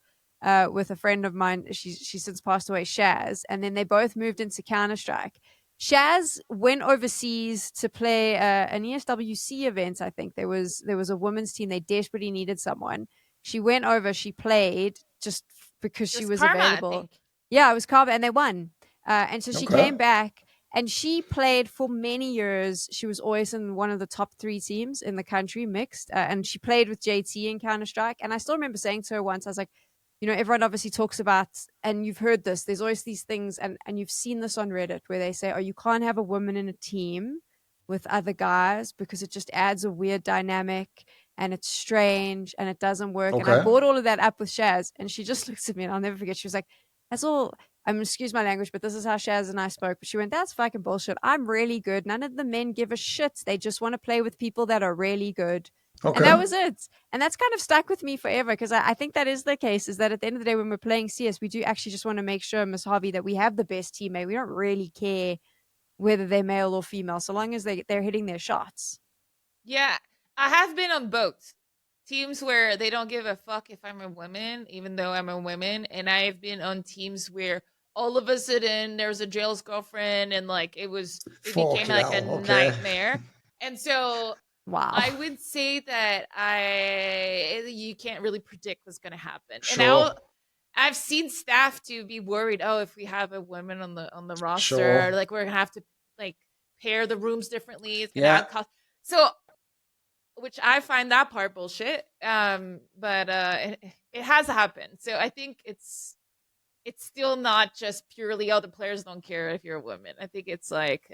with a friend of mine. She's since passed away, Shaz, and then they both moved into Counter-Strike. Shaz went overseas to play an ESWC event. I think there was a women's team. They desperately needed someone. She went over, she played just because she was Karma, I available. think. Yeah, it was Karma, and they won. And so she Okay. came back, and she played for many years. She was always in one of the top 3 teams in the country, mixed. And she played with JT in Counter-Strike. And I still remember saying to her once, I was like, you know, everyone obviously talks about, and you've heard this, there's always these things, and you've seen this on Reddit where they say, oh, you can't have a woman in a team with other guys because it just adds a weird dynamic and it's strange and it doesn't work. And I Okay. brought all of that up with Shaz, and she just looks at me, and I'll never forget. She was like, that's all. Excuse my language, but this is how Shaz and I spoke. But she went, that's fucking bullshit. I'm really good. None of the men give a shit. They just want to play with people that are really good. Okay. And that was it. And that's kind of stuck with me forever, because I think that is the case, is that at the end of the day, when we're playing CS, we do actually just want to make sure, Miss Harvey, that we have the best teammate. We don't really care whether they're male or female, so long as they're hitting their shots. Yeah, I have been on both teams where they don't give a fuck if I'm a woman, even though I'm a woman, and I have been on teams where all of a sudden there was a jail's girlfriend, and like it became like a nightmare. And so wow, I would say that you can't really predict what's going to happen. Sure. And I've seen staff to be worried. Oh, if we have a woman on the roster, Sure. like we're gonna have to like pair the rooms differently. It's gonna Yeah. add cost. So, which I find that part bullshit. But it has happened. So I think it's still not just purely, oh, the players don't care if you're a woman. I think it's like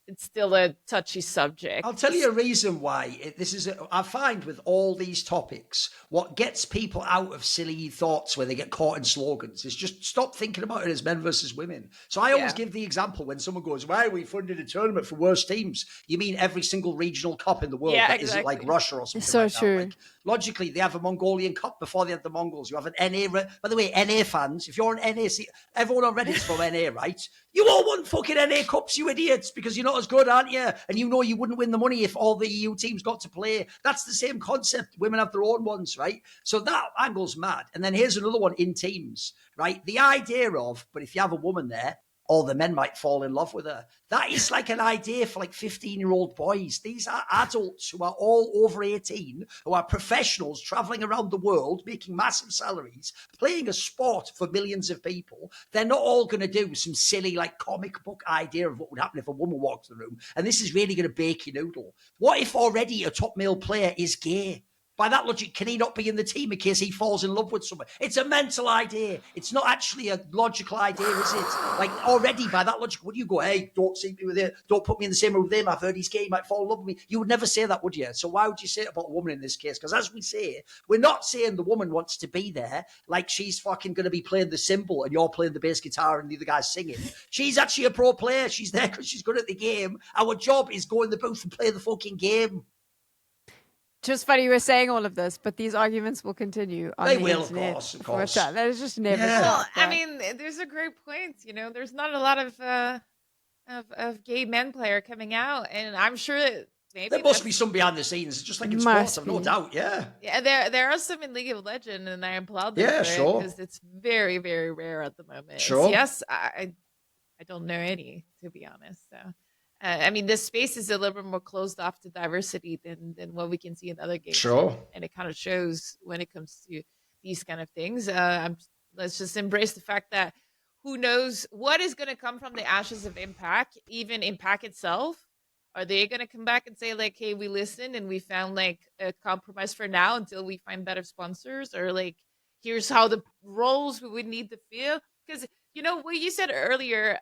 it's still a touchy subject. I'll tell you a reason why. I find with all these topics, what gets people out of silly thoughts where they get caught in slogans is just stop thinking about it as men versus women. So I always give the example when someone goes, why are we funded a tournament for worst teams? You mean every single regional cup in the world that isn't like Russia or something it's so like true. that? Like, logically, they have a Mongolian cup before they have the Mongols. You have an NA. By the way, NA fans, if you're an NA, everyone on Reddit's from NA, right? You all want fucking NA cups, you idiots, because you're not as good, aren't you? And you know you wouldn't win the money if all the EU teams got to play. That's the same concept. Women have their own ones, right? So that angle's mad. And then here's another one in teams, right? The idea of, but if you have a woman there, all the men might fall in love with her. That is like an idea for like 15-year-old boys. These are adults who are all over 18, who are professionals traveling around the world, making massive salaries, playing a sport for millions of people. They're not all going to do some silly like comic book idea of what would happen if a woman walks in the room. And this is really going to bake your noodle. What if already a top male player is gay? By that logic, can he not be in the team in case he falls in love with someone? It's a mental idea. It's not actually a logical idea, is it? Like, already, by that logic, would you go, hey, don't see me with him, don't put me in the same room with him, I've heard he's gay, he might fall in love with me. You would never say that, would you? So why would you say it about a woman in this case? Because as we say, we're not saying the woman wants to be there like she's fucking going to be playing the cymbal and you're playing the bass guitar and the other guy's singing. She's actually a pro player. She's there because she's good at the game. Our job is go in the booth and play the fucking game. Just funny you were saying all of this, but these arguments will continue on they the will, internet. of course. That is just never Well, stop. I mean, there's a great point. You know, there's not a lot of gay men player coming out, and I'm sure that maybe there must be some behind the scenes, just like in sports, I've no doubt. Yeah, there are some in League of Legends, and I applaud them. Yeah, sure. Because it's very, very rare at the moment. Sure. Yes, I don't know any, to be honest. So. I mean, this space is a little bit more closed off to diversity than what we can see in other games. Sure. And it kind of shows when it comes to these kind of things. Let's just embrace the fact that who knows what is going to come from the ashes of Impact, even Impact itself. Are they going to come back and say, like, hey, we listened and we found, like, a compromise for now until we find better sponsors? Or, like, here's how the roles we would need to fill? Because you know, what you said earlier,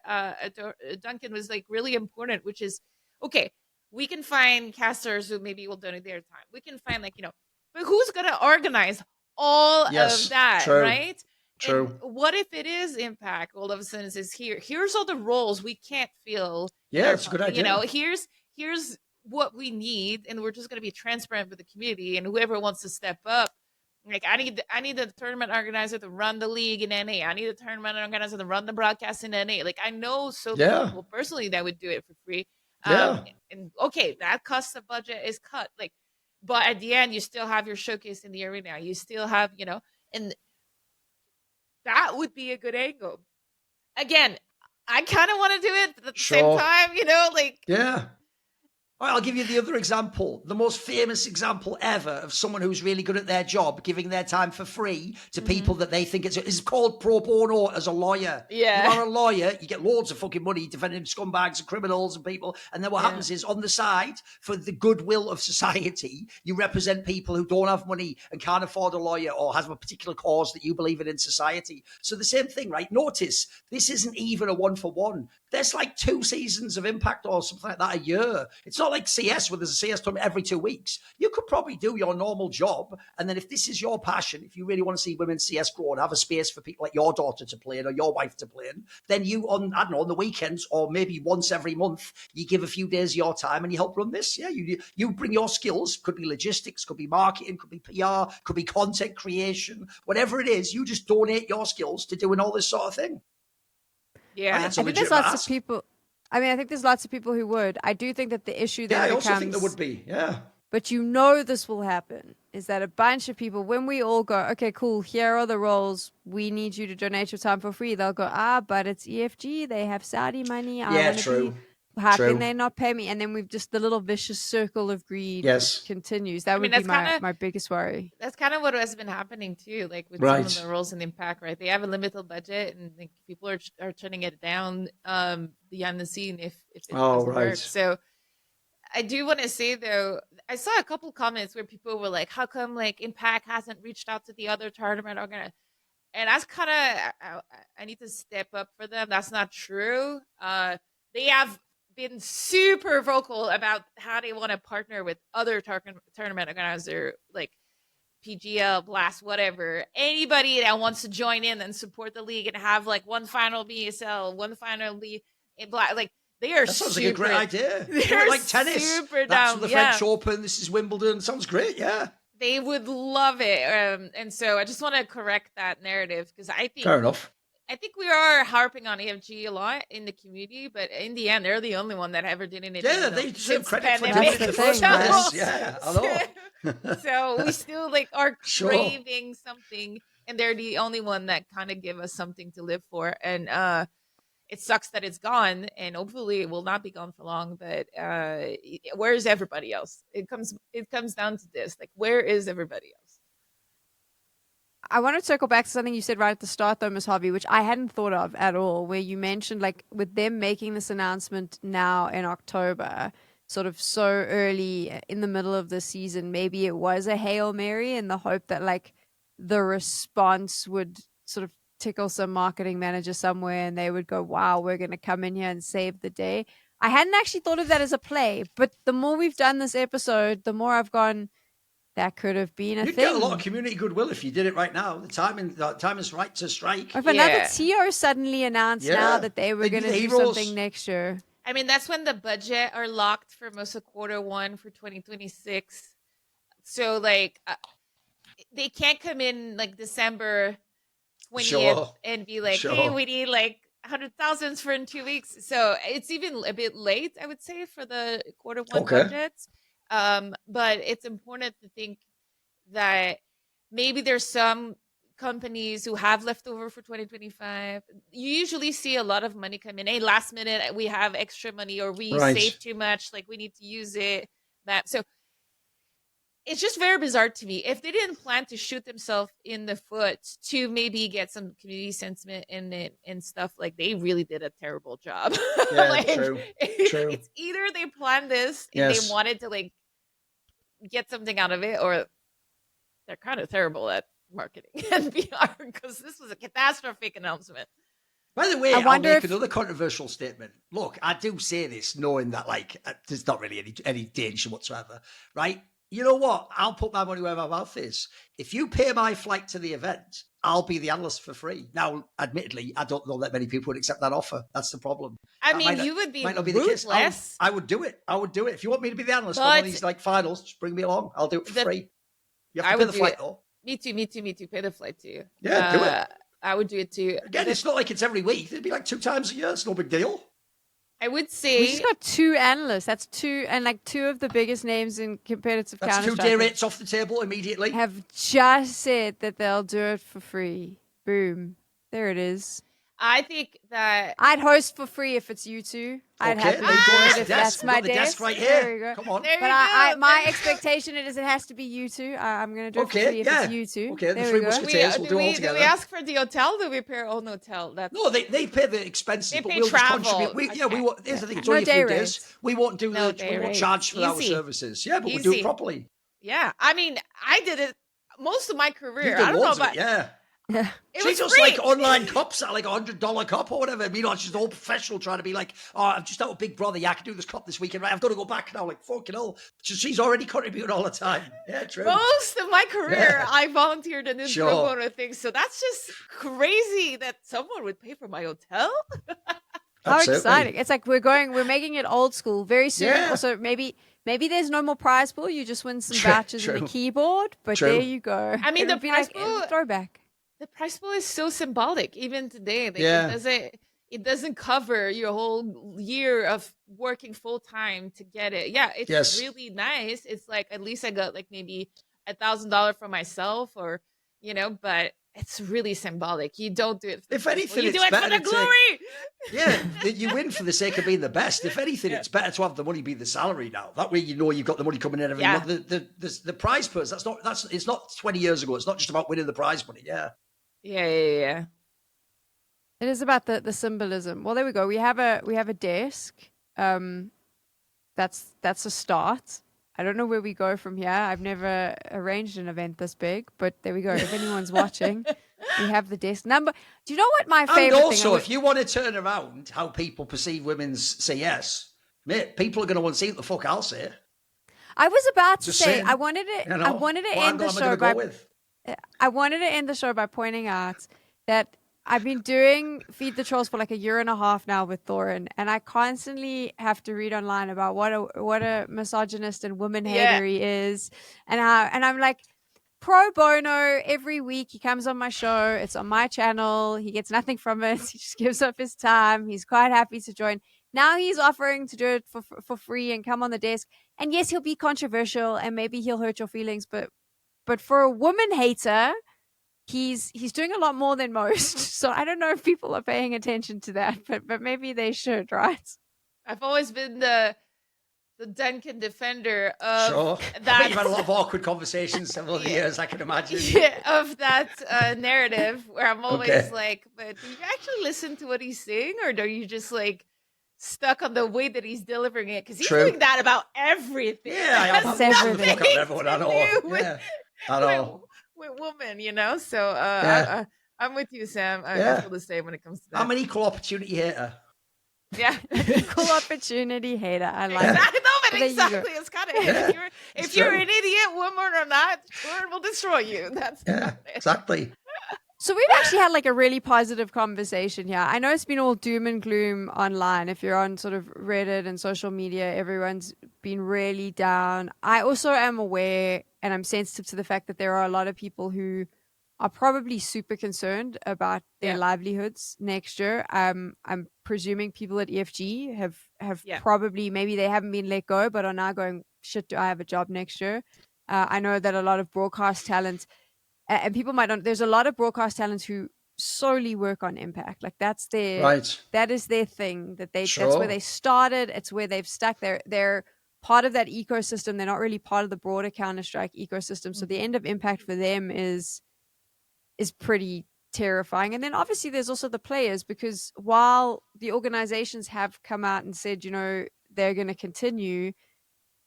Duncan, was like really important, which is, okay, we can find casters who maybe will donate their time. We can find like, you know, but who's going to organize all of that, true, right? True. And what if it is Impact? All of a sudden it says here's all the roles we can't fill. Yeah, it's a good idea. You know, here's what we need, and we're just going to be transparent with the community, and whoever wants to step up. Like I need the tournament organizer to run the league in NA. I need the tournament organizer to run the broadcast in NA. Like I know so many people personally that would do it for free. And okay, that cost of budget is cut. Like, but at the end, you still have your showcase in the arena. You still have, you know, and that would be a good angle. Again, I kind of want to do it, but at the same time, you know, like All right, I'll give you the other example, the most famous example ever of someone who's really good at their job, giving their time for free to people that they think it's called pro bono as a lawyer. Yeah. You are a lawyer, you get loads of fucking money defending scumbags and criminals and people. And then what happens is on the side, for the goodwill of society, you represent people who don't have money and can't afford a lawyer or have a particular cause that you believe in society. So the same thing, right? Notice this isn't even a 1-for-1. There's like 2 seasons of Impact or something like that a year. It's not like CS where there's a CS tournament every 2 weeks. You could probably do your normal job. And then if this is your passion, if you really want to see women CS grow and have a space for people like your daughter to play in or your wife to play in, then you on the weekends or maybe once every month, you give a few days of your time and you help run this. Yeah, you bring your skills. Could be logistics, could be marketing, could be PR, could be content creation, whatever it is. You just donate your skills to doing all this sort of thing. Yeah. I think there's lots of people. I mean, I think there's lots of people who would. I do think that the issue then becomes. I also think there would be. Yeah. But this will happen, is that a bunch of people, when we all go, okay, cool, here are the roles, we need you to donate your time for free, they'll go, but it's EFG, they have Saudi money. True. How can they not pay me? And then we've just, the little vicious circle of greed continues. That would be my biggest worry. That's kind of what has been happening too, like with some of the roles in Impact, right? They have a limited budget and like, people are turning it down behind the scene if it doesn't work. So I do want to say though, I saw a couple comments where people were like, how come like Impact hasn't reached out to the other tournament organizers? And that's kind of, I need to step up for them. That's not true. They have been super vocal about how they want to partner with other tournament organizers like PGL, Blast, whatever. Anybody that wants to join in and support the league and have like one final BSL, one final league in Blast, like they are. That sounds like a great idea. They're like tennis. Super That's down. the French Open. This is Wimbledon. Sounds great. Yeah. They would love it. And so I just want to correct that narrative because I think. Fair enough. I think we are harping on EFG a lot in the community, but in the end, they're the only one that ever did anything. Yeah, they deserve credit for doing it in the first place. Yeah, I know. So we still like are craving something, and they're the only one that kind of give us something to live for. And it sucks that it's gone, and hopefully it will not be gone for long. But where is everybody else? It comes down to this: like, where is everybody else? I want to circle back to something you said right at the start, though, Ms. Harvey, which I hadn't thought of at all, where you mentioned, like, with them making this announcement now in October, sort of so early in the middle of the season, maybe it was a Hail Mary in the hope that, like, the response would sort of tickle some marketing manager somewhere and they would go, wow, we're going to come in here and save the day. I hadn't actually thought of that as a play, but the more we've done this episode, the more I've gone, that could have been a You'd thing. get a lot of community goodwill if you did it right now. The time is right to strike. If another TO suddenly announced now that they were going to do something next year. I mean, that's when the budget are locked for most of Q1 for 2026. So, like, they can't come in, like, December 20th and be like, hey, we need, like, 100,000 for in 2 weeks. So it's even a bit late, I would say, for the Q1 budgets. But it's important to think that maybe there's some companies who have leftover for 2025. You usually see a lot of money come in. Hey, last minute we have extra money, or we saved too much, like we need to use it. So it's just very bizarre to me. If they didn't plan to shoot themselves in the foot to maybe get some community sentiment in it and stuff, like they really did a terrible job. Yeah, like, true. It's either they planned this and they wanted to like get something out of it, or they're kind of terrible at marketing and PR, because this was a catastrophic announcement. By the way, I'll make another controversial statement. Look, I do say this knowing that like there's not really any danger whatsoever, right? You know what? I'll put my money where my mouth is. If you pay my flight to the event, I'll be the analyst for free. Now, admittedly, I don't know that many people would accept that offer. That's the problem. I mean, you would be ruthless. I would do it. If you want me to be the analyst for one of these like finals, just bring me along. I'll do it for free. You have to pay the flight though. Me too. Pay the flight too. Yeah, do it. I would do it too. Again, it's not like it's every week. It'd be like 2 times a year. It's no big deal. I would say we just got 2 analysts. That's 2, and like 2 of the biggest names in competitive Counter-Strike. That's 2 day rates off the table immediately. Have just said that they'll do it for free. Boom. There it is. I think that I'd host for free if it's you two. I'd Okay, happily there you go. do There's it the if desk. that's We've my got the desk right There here. we go. Come on. there But you go. my there you go. expectation is it has to be you two. I'm going to do it for Okay, free if yeah. it's you two. Okay, the there Three we go. Musketeers. We'll do it all Do together. we ask for the hotel? Do we pay our own hotel? That's No, they pay the expenses, They but pay we'll travel. just contribute. Okay. Here's the thing: it's No only a day few rates. days. We won't do No we day won't rates. charge for our Easy. services. Yeah, but we'll do it Easy. properly. Yeah. I mean, I did it most of my career. You've I done don't know loads of about it, yeah. Yeah. it She was does free. like online cups at like $100 cup or whatever. Meanwhile, she's all professional trying to be like, oh, I'm just out with Big Brother. Yeah, I can do this cup this weekend. Right, I've got to go back now. Like, fucking hell. She's already contributing all the time. Yeah, true. Most of my career, Yeah. I volunteered in this Sure. pro bono thing. So that's just crazy that someone would pay for my hotel. How Absolutely. exciting. It's like we're making it old school very soon. Yeah. Also, maybe there's no more prize pool. You just win some True, vouchers and true. a keyboard. But True. there you go. I mean, It'll the be prize like pool- a throwback. The price pool is so symbolic, even today. Like, Yeah. it doesn't cover your whole year of working full time to get it. Yeah, it's Yes. really nice. It's like at least I got like maybe $1,000 for myself, or but it's really symbolic. You don't do it. For If the anything, you do it's it for better the to glory. Yeah, you win for the sake of being the best. If anything, Yeah. it's better to have the money be the salary now. That way, you know you've got the money coming in every Yeah. month. The prize purse. It's not 20 years ago. It's not just about winning the prize money. Yeah. Yeah. It is about the symbolism. Well, there we go. We have a desk. That's a start. I don't know where we go from here. I've never arranged an event this big, but there we go. If anyone's watching, we have the desk number. Do you know what my favorite And also, thing? if you want to turn around how people perceive women's CS, mate, people are going to want to see what the fuck I'll say. I was about to Just say saying, I wanted to You know, I wanted to what end the angle am I show gonna by go with? I wanted to end the show by pointing out that I've been doing Feed the Trolls for like a year and a half now with Thorin, and I constantly have to read online about what a misogynist and woman hater he is, and I'm like, pro bono every week. He comes on my show. It's on my channel. He gets nothing from it. He just gives up his time. He's quite happy to join. Now he's offering to do it for free and come on the desk. And yes, he'll be controversial and maybe he'll hurt your feelings, but for a woman hater, he's doing a lot more than most. So I don't know if people are paying attention to that, but maybe they should, right? I've always been the Duncan defender of Sure. that. You've had a lot of awkward conversations over the years, I can imagine. Of that narrative where I'm always Okay. like, but do you actually listen to what he's saying, or are you just like stuck on the way that he's delivering it? Because he's True. doing that about everything. Yeah, I It am. has everything. Fuck out everyone. I know. nothing to do with- Yeah. I know. with women, So Yeah. I'm with you, Sam. I Yeah. feel the same when it comes to that. I'm an equal opportunity hater. Yeah. Equal opportunity hater. I like Yeah. it. No, but There you go. exactly. It's kind of Yeah, if it's you're true. an idiot, woman or not, Thorin will destroy you. That's Yeah, about it. exactly. So we've actually had like a really positive conversation here. I know it's been all doom and gloom online. If you're on sort of Reddit and social media, everyone's been really down. I also am aware and I'm sensitive to the fact that there are a lot of people who are probably super concerned about their Yeah. livelihoods next year. I'm presuming people at EFG have Yeah. probably, maybe they haven't been let go, but are now going, shit, do I have a job next year? I know that a lot of broadcast talent, and people might not, there's a lot of broadcast talents who solely work on Impact. Like that's their, Right. that is their thing. That's where Sure. they started. It's where they've stuck. They're part of that ecosystem. They're not really part of the broader Counter-Strike ecosystem. So the end of Impact for them is pretty terrifying. And then obviously there's also the players, because while the organizations have come out and said, they're going to continue,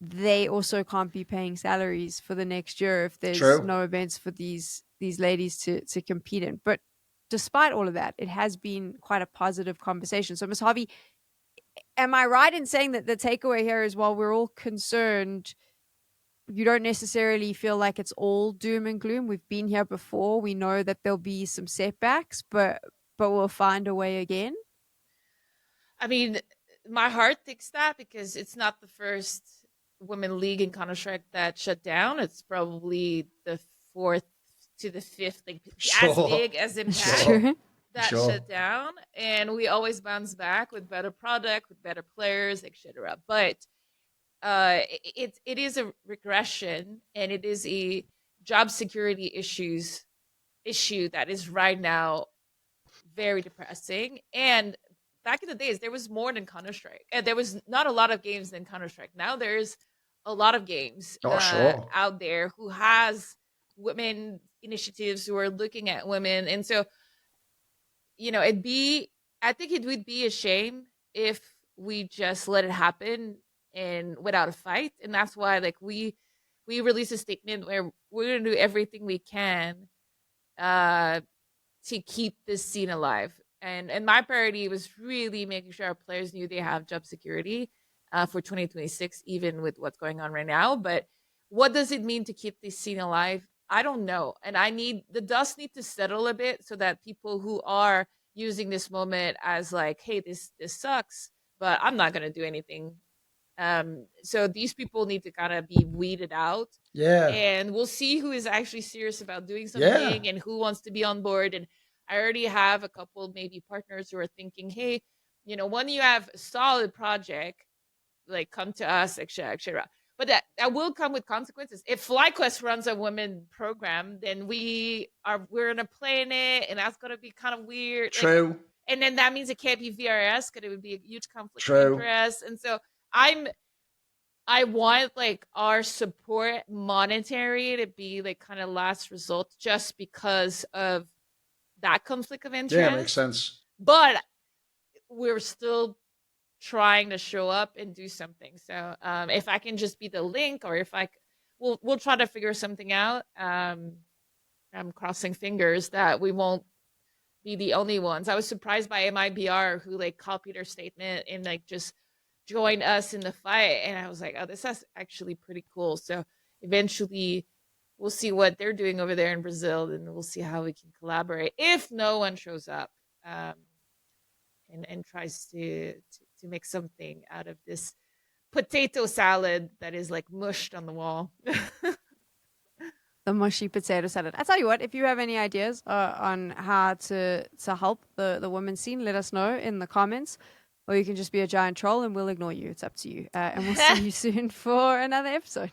they also can't be paying salaries for the next year if there's True. no events for these ladies to compete in. But despite all of that, it has been quite a positive conversation. So Ms. Harvey, am I right in saying that the takeaway here is, while we're all concerned, you don't necessarily feel like it's all doom and gloom? We've been here before. We know that there'll be some setbacks, but we'll find a way again. I mean, my heart thinks that, because it's not the first women league in Counter-Strike that shut down. It's probably the fourth to the fifth, like Sure. as big as Impact Sure. that Sure. shut down. And we always bounce back with better product, with better players, etc. But it is a regression, and it is a job security issue that is right now very depressing. And back in the days, there was more than Counter-Strike. And there was not a lot of games than Counter-Strike. Now there's a lot of games sure. out there who has women initiatives who are looking at women. And so, I think it would be a shame if we just let it happen and without a fight. And that's why like we released a statement where we're going to do everything we can to keep this scene alive. And my priority was really making sure our players knew they have job security for 2026, even with what's going on right now. But what does it mean to keep this scene alive? I don't know. And the dust need to settle a bit so that people who are using this moment as like, hey, this sucks, but I'm not gonna do anything. So these people need to kind of be weeded out. Yeah. And we'll see who is actually serious about doing something and who wants to be on board. And I already have a couple maybe partners who are thinking, hey, when you have a solid project, like come to us, etc. But that will come with consequences. If FlyQuest runs a women program, then we're gonna play in it, and that's gonna be kind of weird. True. Like, and then that means it can't be VRS because it would be a huge conflict True. of interest. And so I want like our support monetary to be like kind of last result just because of that conflict of interest. Yeah, makes sense. But we're still trying to show up and do something. So if I can just be the link, or if we'll try to figure something out. I'm crossing fingers that we won't be the only ones. I was surprised by MIBR who like copied our statement and like just joined us in the fight. And I was like, oh, this is actually pretty cool. So eventually we'll see what they're doing over there in Brazil, and we'll see how we can collaborate if no one shows up and tries to make something out of this potato salad that is like mushed on the wall. The mushy potato salad. I tell you what, if you have any ideas on how to help the women's scene, let us know in the comments. Or you can just be a giant troll and we'll ignore you. It's up to you. And we'll see you soon for another episode.